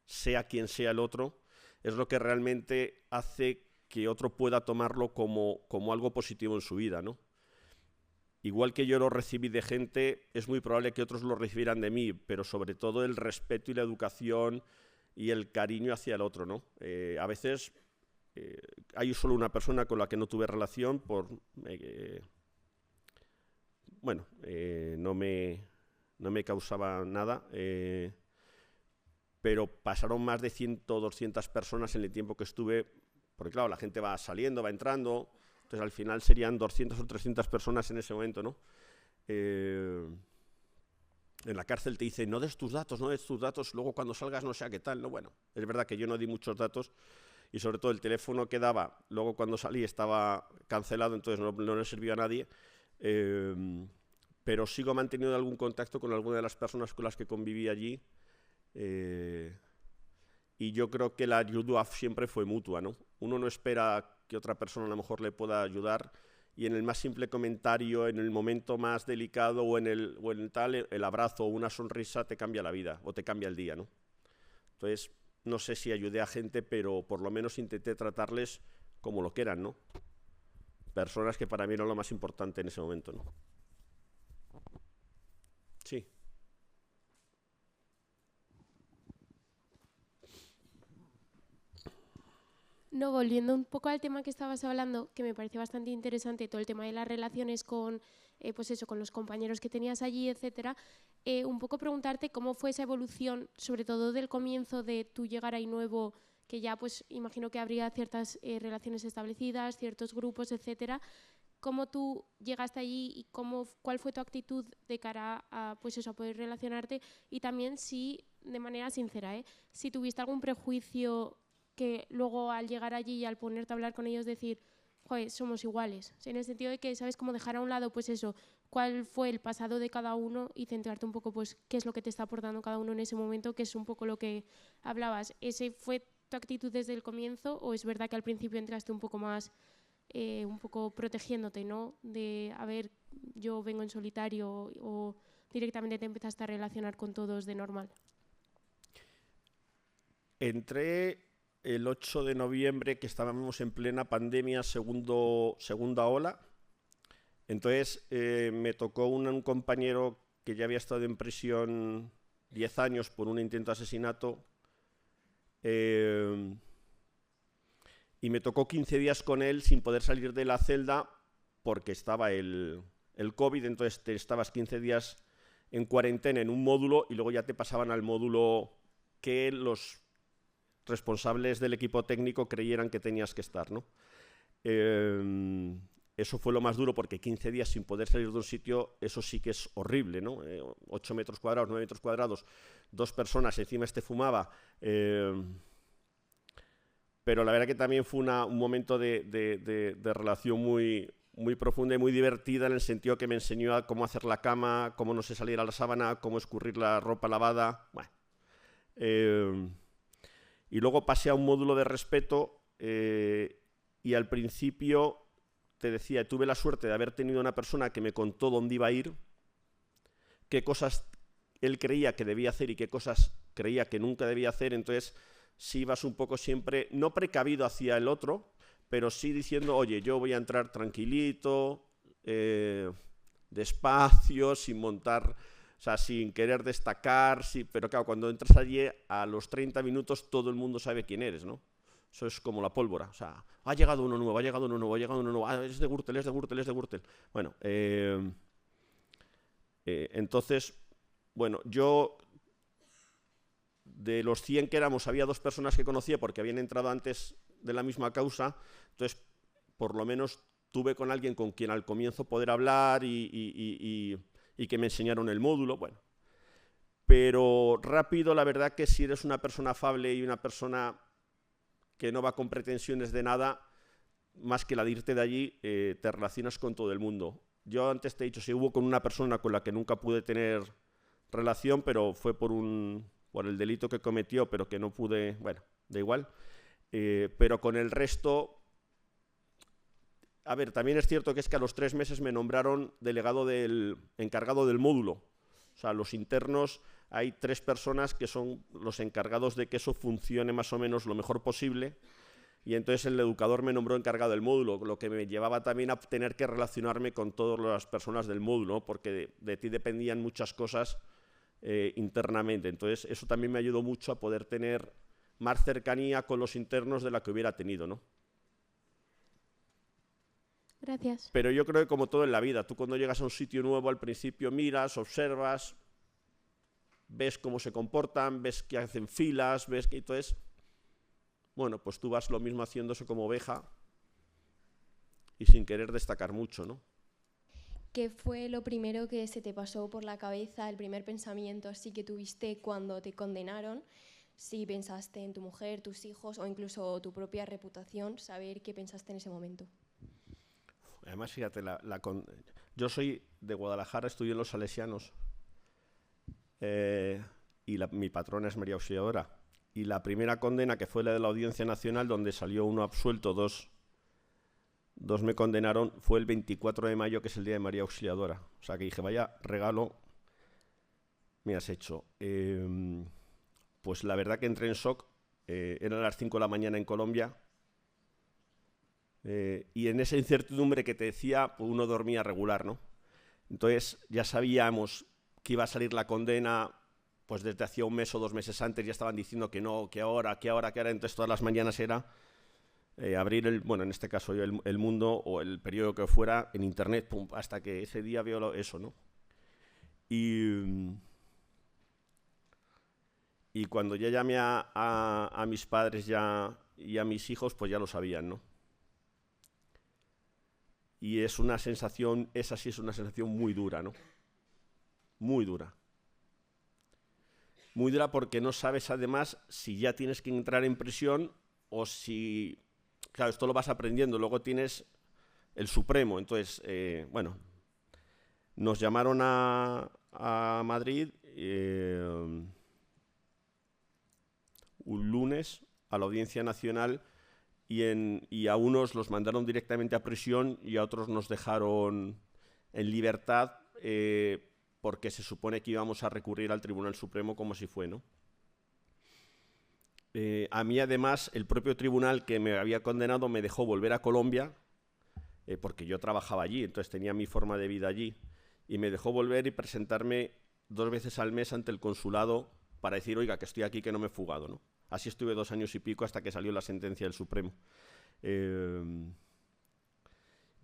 sea quien sea el otro, es lo que realmente hace que otro pueda tomarlo como algo positivo en su vida, ¿no? Igual que yo lo recibí de gente, es muy probable que otros lo recibieran de mí, pero sobre todo el respeto y la educación y el cariño hacia el otro, ¿no? A veces hay solo una persona con la que no tuve relación no me causaba nada, pero pasaron más de 100 o 200 personas en el tiempo que estuve, porque claro, la gente va saliendo, va entrando, entonces al final serían 200 o 300 personas en ese momento, ¿no? En la cárcel te dicen, no des tus datos, luego cuando salgas no sé a qué tal, ¿no? Bueno, es verdad que yo no di muchos datos y sobre todo el teléfono que daba, luego cuando salí estaba cancelado, entonces no le sirvió a nadie, pero sigo manteniendo algún contacto con alguna de las personas con las que conviví allí y yo creo que la ayuda siempre fue mutua, ¿no? Uno no espera que otra persona a lo mejor le pueda ayudar y en el más simple comentario, en el momento más delicado o en el abrazo o una sonrisa te cambia la vida o te cambia el día, ¿no? Entonces, no sé si ayudé a gente, pero por lo menos intenté tratarles como lo que eran, ¿no? Personas que para mí eran lo más importante en ese momento, ¿no? Sí. No, volviendo un poco al tema que estabas hablando, que me parece bastante interesante, todo el tema de las relaciones con, pues eso, con los compañeros que tenías allí, etcétera, un poco preguntarte cómo fue esa evolución, sobre todo del comienzo de tú llegar ahí nuevo, que ya pues imagino que habría ciertas relaciones establecidas, ciertos grupos, etcétera. ¿Cómo tú llegaste allí y cuál fue tu actitud de cara a, pues eso, a poder relacionarte? Y también si, de manera sincera, si tuviste algún prejuicio que luego al llegar allí y al ponerte a hablar con ellos decir, joder, somos iguales. O sea, en el sentido de que sabes cómo dejar a un lado, pues eso, cuál fue el pasado de cada uno y centrarte un poco, pues, qué es lo que te está aportando cada uno en ese momento, que es un poco lo que hablabas. ¿Ese fue tu actitud desde el comienzo o es verdad que al principio entraste un poco más, un poco protegiéndote, ¿no? De, a ver, yo vengo en solitario o directamente te empezaste a relacionar con todos de normal? Entré el 8 de noviembre, que estábamos en plena pandemia, segunda ola. Entonces me tocó un compañero que ya había estado en prisión 10 años por un intento de asesinato, y me tocó 15 días con él sin poder salir de la celda porque estaba el COVID. Entonces te estabas 15 días en cuarentena en un módulo y luego ya te pasaban al módulo que los responsables del equipo técnico creyeran que tenías que estar, ¿no? Eso fue lo más duro, porque 15 días sin poder salir de un sitio, eso sí que es horrible, ¿no? 8 metros cuadrados, 9 metros cuadrados, 2 personas, encima fumaba. Pero la verdad que también fue un momento de relación muy, muy profunda y muy divertida, en el sentido que me enseñó a cómo hacer la cama, cómo no se saliera la sábana, cómo escurrir la ropa lavada. Bueno. Y luego pasé a un módulo de respeto, y al principio, te decía, tuve la suerte de haber tenido una persona que me contó dónde iba a ir, qué cosas él creía que debía hacer y qué cosas creía que nunca debía hacer. Entonces, sí ibas un poco siempre, no precavido hacia el otro, pero sí diciendo, oye, yo voy a entrar tranquilito, despacio, sin montar... O sea, sin querer destacar, sí, pero claro, cuando entras allí, a los 30 minutos todo el mundo sabe quién eres, ¿no? Eso es como la pólvora. O sea, ha llegado uno nuevo, ha llegado uno nuevo, ha llegado uno nuevo. Ah, es de Gürtel, es de Gürtel, es de Gürtel. Bueno, entonces, bueno, yo, de los 100 que éramos, había 2 personas que conocía porque habían entrado antes de la misma causa. Entonces, por lo menos tuve con alguien con quien al comienzo poder hablar y que me enseñaron el módulo, bueno. Pero rápido, la verdad que si eres una persona afable y una persona que no va con pretensiones de nada, más que la de irte de allí, te relacionas con todo el mundo. Yo antes te he dicho, sí, hubo con una persona con la que nunca pude tener relación, pero fue por el delito que cometió, pero que no pude, bueno, da igual. Pero con el resto... A ver, también es cierto que es que a los 3 meses me nombraron encargado del módulo. O sea, los internos, hay 3 personas que son los encargados de que eso funcione más o menos lo mejor posible, y entonces el educador me nombró encargado del módulo, lo que me llevaba también a tener que relacionarme con todas las personas del módulo, ¿no? Porque de ti dependían muchas cosas internamente. Entonces eso también me ayudó mucho a poder tener más cercanía con los internos de la que hubiera tenido, ¿no? Gracias. Pero yo creo que como todo en la vida, tú cuando llegas a un sitio nuevo al principio miras, observas, ves cómo se comportan, ves que hacen filas, ves que... Entonces, bueno, pues tú vas lo mismo haciéndose como oveja y sin querer destacar mucho, ¿no? ¿Qué fue lo primero que se te pasó por la cabeza, el primer pensamiento así que tuviste cuando te condenaron? Si pensaste en tu mujer, tus hijos o incluso tu propia reputación, saber qué pensaste en ese momento. Además, fíjate, yo soy de Guadalajara, estudié en los Salesianos, y mi patrona es María Auxiliadora. Y la primera condena, que fue la de la Audiencia Nacional, donde salió uno absuelto, dos me condenaron, fue el 24 de mayo, que es el día de María Auxiliadora. O sea, que dije, vaya regalo me has hecho. Pues la verdad que entré en shock. Eran las 5 de la mañana en Colombia. Y en esa incertidumbre que te decía, pues uno dormía regular, ¿no? Entonces ya sabíamos que iba a salir la condena, pues desde hacía 1 mes o 2 meses antes ya estaban diciendo que no, que ahora, entonces todas las mañanas era abrir bueno, en este caso el Mundo o el periódico que fuera en internet, pum, hasta que ese día veo eso, ¿no? Y cuando ya llamé a mis padres ya y a mis hijos, pues ya lo sabían, ¿no? Y es una sensación, esa sí es una sensación muy dura, ¿no? Muy dura. Muy dura porque no sabes además si ya tienes que entrar en prisión o si... Claro, esto lo vas aprendiendo, luego tienes el Supremo. Entonces, bueno, nos llamaron a Madrid un lunes a la Audiencia Nacional y a unos los mandaron directamente a prisión y a otros nos dejaron en libertad porque se supone que íbamos a recurrir al Tribunal Supremo como si fue, ¿no? A mí además el propio tribunal que me había condenado me dejó volver a Colombia porque yo trabajaba allí, entonces tenía mi forma de vida allí y me dejó volver y presentarme 2 veces al mes ante el consulado para decir, oiga, que estoy aquí, que no me he fugado, ¿no? Así estuve 2 años y pico hasta que salió la sentencia del Supremo.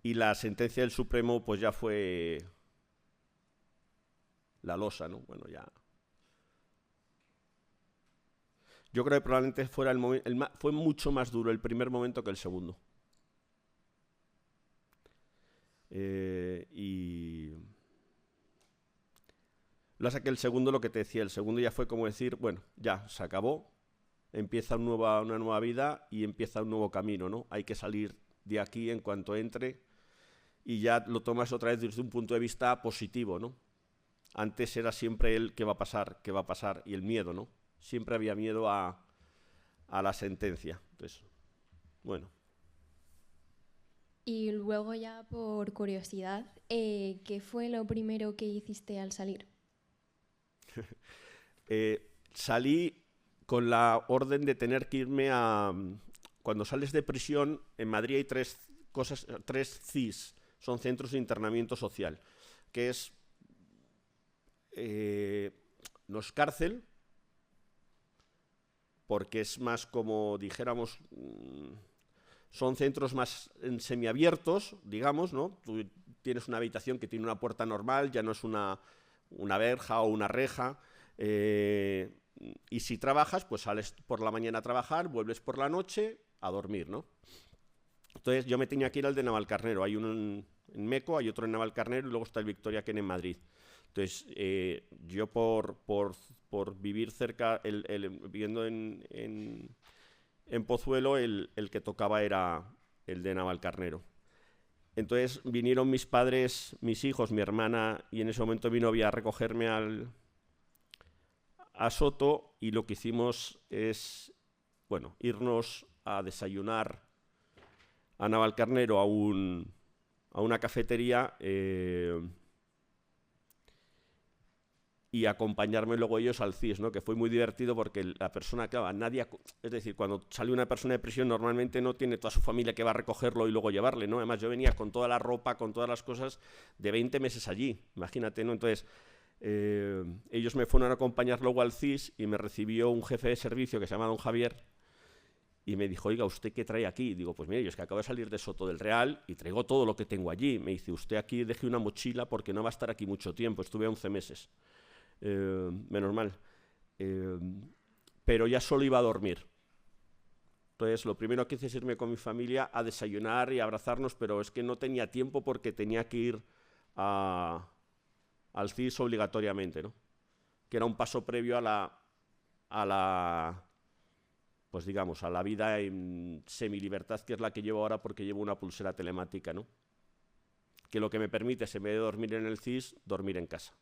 Y la sentencia del Supremo pues ya fue la losa, ¿no? Bueno, ya... Yo creo que probablemente fuera fue mucho más duro el primer momento que el segundo. Y... Lo que el segundo, lo que te decía, el segundo ya fue como decir, bueno, ya, se acabó, empieza una nueva vida y empieza un nuevo camino, ¿no? Hay que salir de aquí en cuanto entre y ya lo tomas otra vez desde un punto de vista positivo, ¿no? Antes era siempre el qué va a pasar, y el miedo, ¿no? Siempre había miedo a la sentencia. Entonces, bueno. Y luego ya por curiosidad, ¿qué fue lo primero que hiciste al salir? Salí con la orden de tener que irme a... Cuando sales de prisión, en Madrid hay 3 CIS, son Centros de Internamiento Social, que es... no es cárcel, porque es más como, dijéramos, son centros más semiabiertos, digamos, ¿no? Tú tienes una habitación que tiene una puerta normal, ya no es una verja o una reja, y si trabajas, pues sales por la mañana a trabajar, vuelves por la noche a dormir, ¿no? Entonces yo me tenía que ir al de Navalcarnero, hay uno en Meco, hay otro en Navalcarnero y luego está el Victoria Ken en Madrid. Entonces, yo por vivir cerca, viviendo en Pozuelo, el que tocaba era el de Navalcarnero. Entonces vinieron mis padres, mis hijos, mi hermana y en ese momento mi novia a recogerme a Soto y lo que hicimos es, bueno, irnos a desayunar a Navalcarnero a una cafetería y acompañarme luego ellos al CIS, ¿no? Que fue muy divertido porque la persona, claro, es decir, cuando sale una persona de prisión normalmente no tiene toda su familia que va a recogerlo y luego llevarle, ¿no? Además yo venía con toda la ropa, con todas las cosas de 20 meses allí, imagínate, ¿no? Entonces ellos me fueron a acompañar luego al CIS y me recibió un jefe de servicio que se llama don Javier y me dijo, oiga, ¿usted qué trae aquí? Y digo, pues mire, yo es que acabo de salir de Soto del Real y traigo todo lo que tengo allí. Me dice, usted aquí deje una mochila porque no va a estar aquí mucho tiempo, estuve 11 meses. Menos mal, pero ya solo iba a dormir. Entonces lo primero que hice es irme con mi familia a desayunar y a abrazarnos, pero es que no tenía tiempo porque tenía que ir al CIS obligatoriamente, ¿no? Que era un paso previo a la pues digamos, a la vida en semilibertad, que es la que llevo ahora porque llevo una pulsera telemática, ¿no? Que lo que me permite es, en vez de dormir en el CIS, dormir en casa.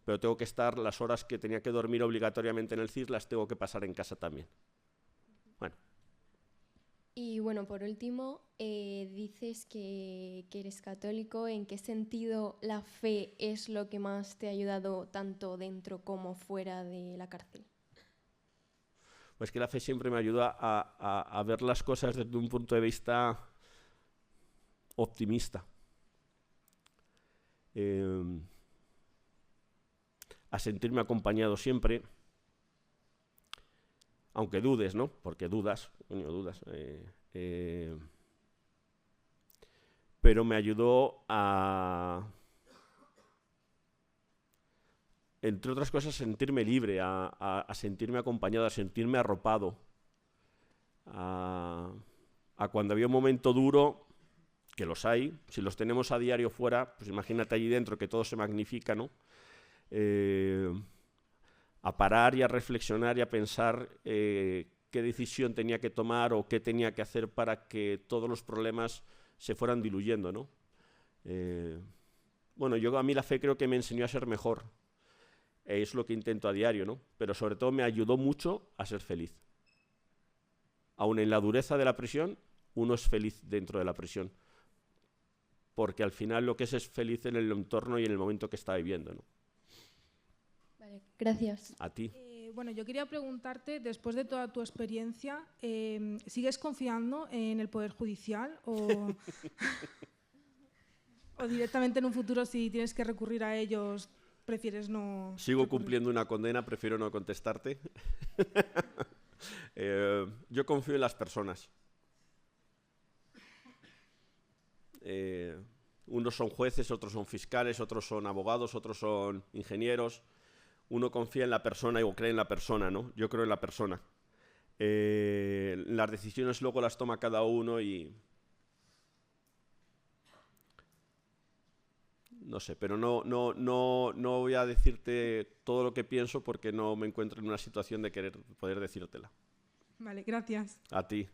Pero tengo que estar, las horas que tenía que dormir obligatoriamente en el CIS, las tengo que pasar en casa también. Bueno. Y bueno, por último, dices que eres católico. ¿En qué sentido la fe es lo que más te ha ayudado tanto dentro como fuera de la cárcel? Pues que la fe siempre me ayuda a ver las cosas desde un punto de vista optimista. A sentirme acompañado siempre, Aunque dudes, ¿no? Porque dudas, coño, dudas. Pero me ayudó a, entre otras cosas, sentirme libre, a sentirme acompañado, a sentirme arropado. A cuando había un momento duro, que los hay, si los tenemos a diario fuera, pues imagínate allí dentro que todo se magnifica, ¿no? A parar y a reflexionar y a pensar qué decisión tenía que tomar o qué tenía que hacer para que todos los problemas se fueran diluyendo, ¿no? Bueno, a mí la fe creo que me enseñó a ser mejor. Es lo que intento a diario, ¿no? Pero sobre todo me ayudó mucho a ser feliz. Aún en la dureza de la prisión, uno es feliz dentro de la prisión. Porque al final lo que es feliz en el entorno y en el momento que está viviendo, ¿no? Vale, gracias. A ti. Bueno, yo quería preguntarte, después de toda tu experiencia, ¿sigues confiando en el Poder Judicial o directamente en un futuro, si tienes que recurrir a ellos, prefieres no...? Sigo cumpliendo una condena, prefiero no contestarte. Yo confío en las personas. Unos son jueces, otros son fiscales, otros son abogados, otros son ingenieros. Uno confía en la persona o cree en la persona, ¿no? Yo creo en la persona. Las decisiones luego las toma cada uno y... No sé, pero no voy a decirte todo lo que pienso porque no me encuentro en una situación de poder decírtela. Vale, gracias. A ti.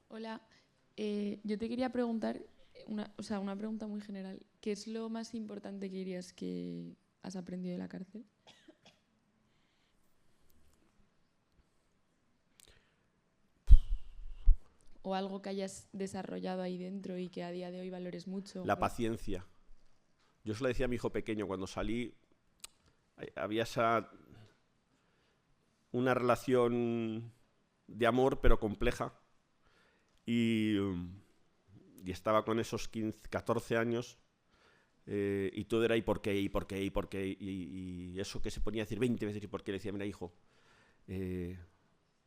Hola, yo te quería preguntar, una pregunta muy general. ¿Qué es lo más importante que dirías que has aprendido de la cárcel? ¿O algo que hayas desarrollado ahí dentro y que a día de hoy valores mucho? La paciencia. Yo se lo decía a mi hijo pequeño, cuando salí, había una relación de amor, pero compleja. Y estaba con esos 14 años y todo era ¿y por qué? ¿Y por qué? ¿Y por qué? Y eso que se ponía a decir 20 veces ¿y por qué? Le decía, mira, hijo,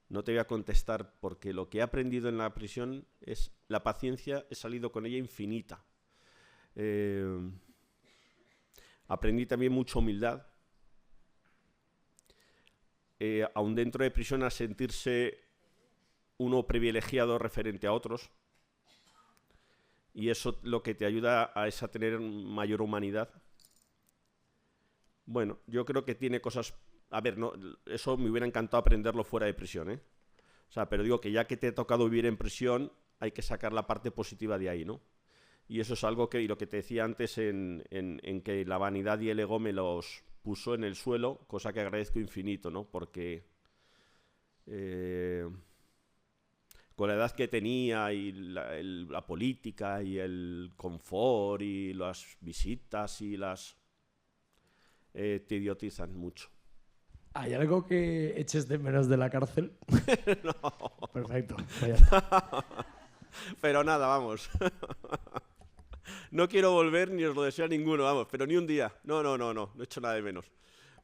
no te voy a contestar porque lo que he aprendido en la prisión es la paciencia, he salido con ella infinita. Aprendí también mucha humildad. Aún dentro de prisión, a sentirse uno privilegiado referente a otros. Y eso lo que te ayuda es a tener mayor humanidad. Bueno, yo creo que tiene cosas... A ver, no, eso me hubiera encantado aprenderlo fuera de prisión, ¿eh? O sea, pero digo que ya que te ha tocado vivir en prisión, hay que sacar la parte positiva de ahí, ¿no? Y eso es algo que, y lo que te decía antes, en que la vanidad y el ego me los puso en el suelo, cosa que agradezco infinito, ¿no? Porque con la edad que tenía y la política y el confort y las visitas y te idiotizan mucho. ¿Hay algo que eches de menos de la cárcel? No. Perfecto. Pues ya está. Pero nada, vamos. No quiero volver ni os lo deseo a ninguno, vamos, pero ni un día. No he hecho nada de menos.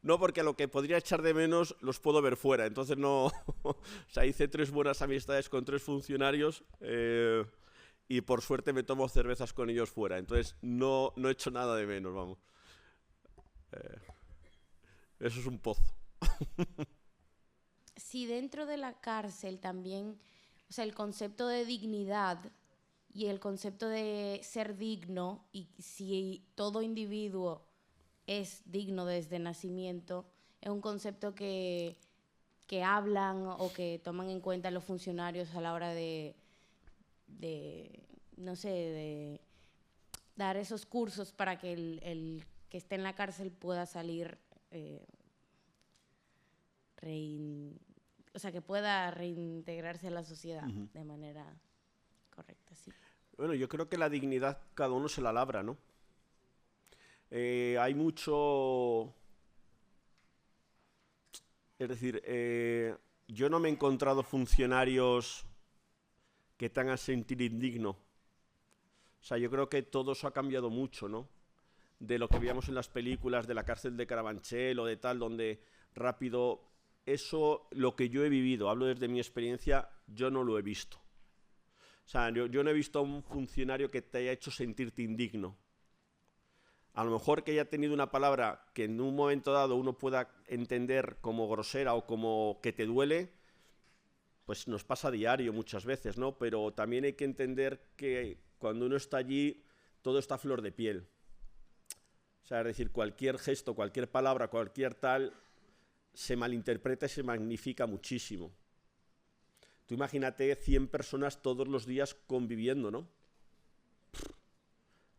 No, porque a lo que podría echar de menos los puedo ver fuera, entonces no... O sea, hice 3 buenas amistades con 3 funcionarios y por suerte me tomo cervezas con ellos fuera, entonces no he hecho nada de menos, vamos. Eso es un pozo. Si dentro de la cárcel también, o sea, el concepto de dignidad y el concepto de ser digno, y si todo individuo es digno desde nacimiento, es un concepto que hablan o que toman en cuenta los funcionarios a la hora de no sé, de dar esos cursos para que el que esté en la cárcel pueda salir, o sea, que pueda reintegrarse a la sociedad de manera correcta, sí. Bueno, yo creo que la dignidad cada uno se la labra, ¿no? Hay mucho... Es decir, yo no me he encontrado funcionarios que te hagan sentir indigno. O sea, yo creo que todo eso ha cambiado mucho, ¿no? De lo que veíamos en las películas de la cárcel de Carabanchel o de tal, donde rápido. Eso, lo que yo he vivido, hablo desde mi experiencia, yo no lo he visto. O sea, yo no he visto a un funcionario que te haya hecho sentirte indigno. A lo mejor que haya tenido una palabra que en un momento dado uno pueda entender como grosera o como que te duele, pues nos pasa a diario muchas veces, ¿no? Pero también hay que entender que cuando uno está allí, todo está a flor de piel. O sea, es decir, cualquier gesto, cualquier palabra, cualquier tal, se malinterpreta y se magnifica muchísimo. Tú imagínate 100 personas todos los días conviviendo, ¿no?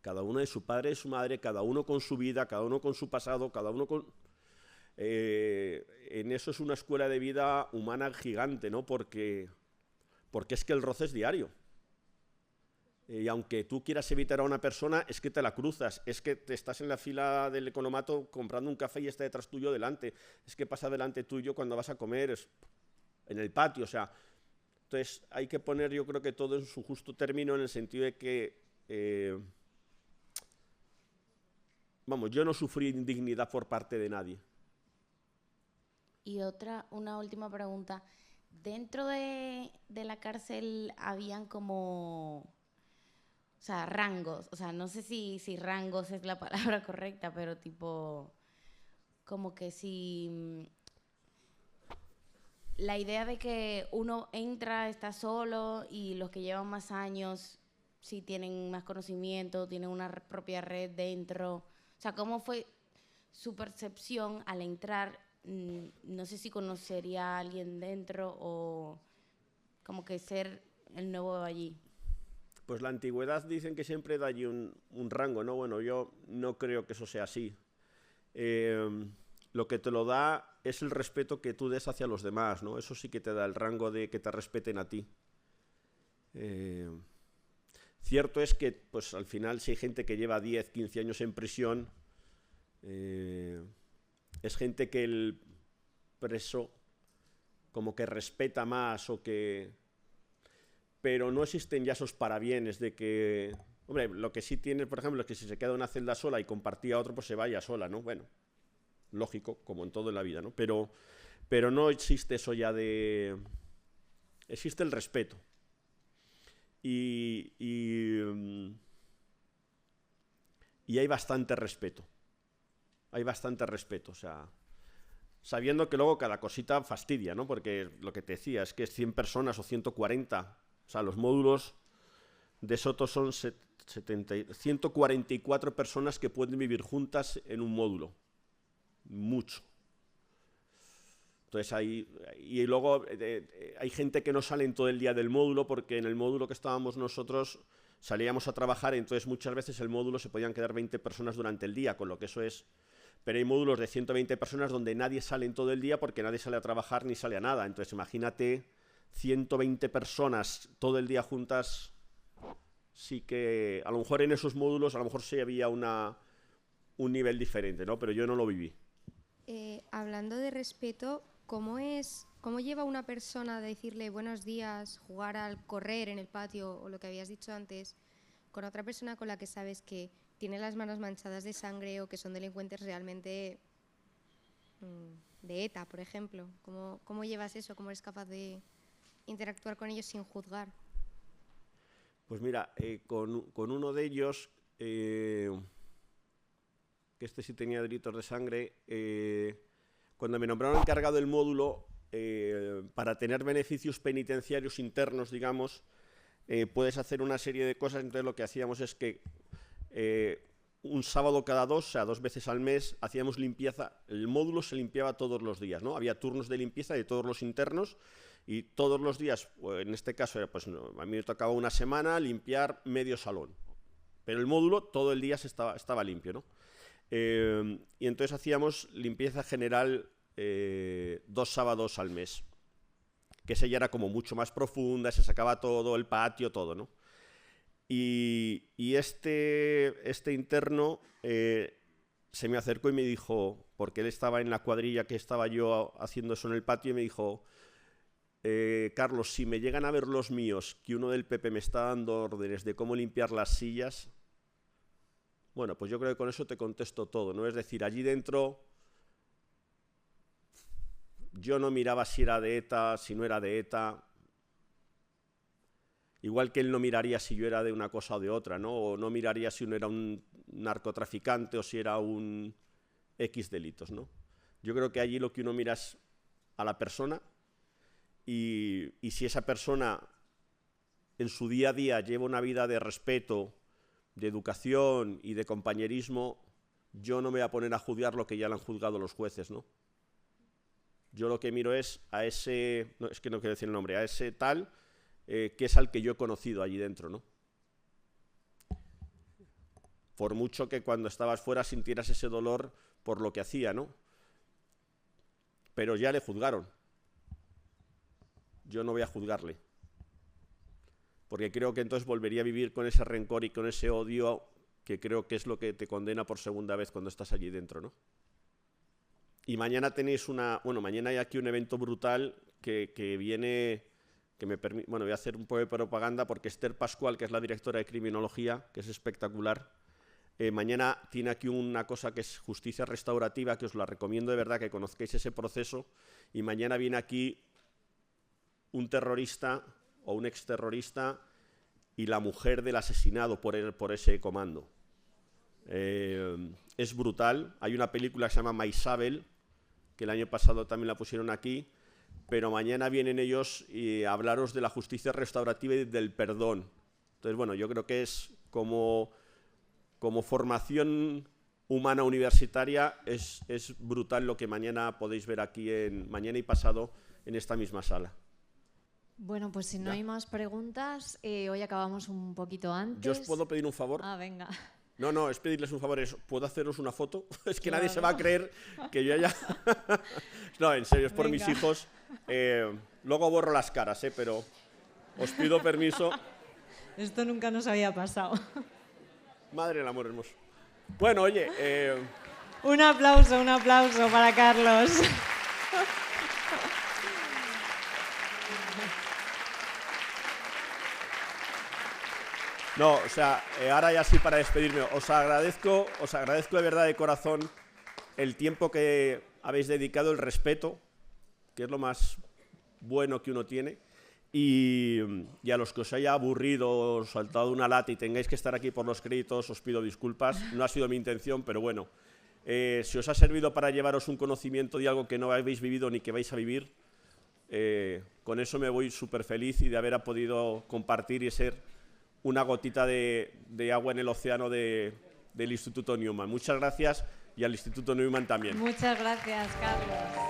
Cada uno de su padre y su madre, cada uno con su vida, cada uno con su pasado, cada uno con... en eso es una escuela de vida humana gigante, ¿no? Porque es que el roce es diario. Y aunque tú quieras evitar a una persona, es que te la cruzas, es que te estás en la fila del economato comprando un café y está detrás tuyo delante, es que pasa delante tuyo cuando vas a comer, en el patio, o sea... Entonces hay que poner, yo creo que todo en su justo término, en el sentido de que... vamos, yo no sufrí indignidad por parte de nadie. Y una última pregunta. Dentro de la cárcel habían como, o sea, rangos. O sea, no sé si rangos es la palabra correcta, pero tipo, como que si la idea de que uno entra, está solo, y los que llevan más años, sí tienen más conocimiento, tienen una propia red dentro. O sea, ¿cómo fue su percepción al entrar? No sé si conocería a alguien dentro o como que ser el nuevo allí. Pues la antigüedad dicen que siempre da allí un rango, ¿no? Bueno, yo no creo que eso sea así. Lo que te lo da es el respeto que tú des hacia los demás, ¿no? Eso sí que te da el rango de que te respeten a ti. Cierto es que, pues al final, si hay gente que lleva 10, 15 años en prisión, es gente que el preso como que respeta más o que... Pero no existen ya esos parabienes de que... Hombre, lo que sí tiene, por ejemplo, es que si se queda en una celda sola y compartía a otro, pues se vaya sola, ¿no? Bueno, lógico, como en todo en la vida, ¿no? Pero no existe eso ya de... Existe el respeto. Y hay bastante respeto. Hay bastante respeto, o sea, sabiendo que luego cada cosita fastidia, ¿no? Porque lo que te decía es que es 100 personas o 140, o sea, los módulos de Soto son 144 personas que pueden vivir juntas en un módulo. Mucho. Entonces y luego hay gente que no sale en todo el día del módulo, porque en el módulo que estábamos nosotros salíamos a trabajar, entonces muchas veces el módulo se podían quedar 20 personas durante el día, con lo que eso es... Pero hay módulos de 120 personas donde nadie sale en todo el día porque nadie sale a trabajar ni sale a nada. Entonces imagínate 120 personas todo el día juntas. Sí que a lo mejor en esos módulos a lo mejor sí había un nivel diferente, ¿no? Pero yo no lo viví. Hablando de respeto, ¿cómo lleva una persona a decirle buenos días, jugar al correr en el patio o lo que habías dicho antes, con otra persona con la que sabes que tiene las manos manchadas de sangre o que son delincuentes realmente de ETA, por ejemplo? ¿Cómo llevas eso? ¿Cómo eres capaz de interactuar con ellos sin juzgar? Pues mira, con uno de ellos, que este sí tenía delitos de sangre, cuando me nombraron encargado del módulo, para tener beneficios penitenciarios internos, digamos, puedes hacer una serie de cosas. Entonces lo que hacíamos es que un sábado cada 2, o sea, 2 veces al mes, hacíamos limpieza. El módulo se limpiaba todos los días, ¿no? Había turnos de limpieza de todos los internos y todos los días, en este caso, pues, a mí me tocaba una semana limpiar medio salón. Pero el módulo todo el día estaba limpio, ¿no? Y entonces hacíamos limpieza general 2 sábados al mes, que esa ya era como mucho más profunda, se sacaba todo, el patio, todo, ¿no? Y este interno se me acercó y me dijo, porque él estaba en la cuadrilla que estaba yo haciendo eso en el patio, y me dijo, Carlos, si me llegan a ver los míos que uno del PP me está dando órdenes de cómo limpiar las sillas, bueno, pues yo creo que con eso te contesto todo, ¿no? Es decir, allí dentro yo no miraba si era de ETA, si no era de ETA. Igual que él no miraría si yo era de una cosa o de otra, ¿no? O no miraría si uno era un narcotraficante o si era un X delitos, ¿no? Yo creo que allí lo que uno mira es a la persona y si esa persona en su día a día lleva una vida de respeto, de educación y de compañerismo, yo no me voy a poner a juzgar lo que ya le han juzgado los jueces, ¿no? Yo lo que miro es a ese, no, es que no quiero decir el nombre, a ese tal que es al que yo he conocido allí dentro, ¿no? Por mucho que cuando estabas fuera sintieras ese dolor por lo que hacía, ¿no? Pero ya le juzgaron. Yo no voy a juzgarle. Porque creo que entonces volvería a vivir con ese rencor y con ese odio que creo que es lo que te condena por segunda vez cuando estás allí dentro, ¿no? Y mañana tenéis mañana hay aquí un evento brutal que viene, que me permite, voy a hacer un poco de propaganda porque Esther Pascual, que es la directora de criminología, que es espectacular, mañana tiene aquí una cosa que es justicia restaurativa, que os la recomiendo de verdad, que conozcáis ese proceso, y mañana viene aquí un terrorista o un exterrorista y la mujer del asesinado por ese comando. Es brutal. Hay una película que se llama Maisabel, que el año pasado también la pusieron aquí, pero mañana vienen ellos a hablaros de la justicia restaurativa y del perdón. Entonces, bueno, yo creo que es como formación humana universitaria, es brutal lo que mañana podéis ver aquí, mañana y pasado, en esta misma sala. Bueno, pues si no hay más preguntas, hoy acabamos un poquito antes. ¿Yo os puedo pedir un favor? Ah, venga. No, es pedirles un favor. ¿Puedo haceros una foto? Es que nadie se va a creer que yo haya... No, en serio, es por mis hijos. Luego borro las caras, pero os pido permiso. Esto nunca nos había pasado. Madre del amor hermoso. Bueno, oye... Un aplauso para Carlos. No, o sea, ahora ya sí para despedirme, os agradezco de verdad de corazón el tiempo que habéis dedicado, el respeto, que es lo más bueno que uno tiene, y a los que os haya aburrido, os saltado una lata y tengáis que estar aquí por los créditos, os pido disculpas, no ha sido mi intención, pero bueno, si os ha servido para llevaros un conocimiento de algo que no habéis vivido ni que vais a vivir, con eso me voy súper feliz y de haber podido compartir y ser una gotita de agua en el océano del Instituto Newman. Muchas gracias y al Instituto Newman también. Muchas gracias, Carlos.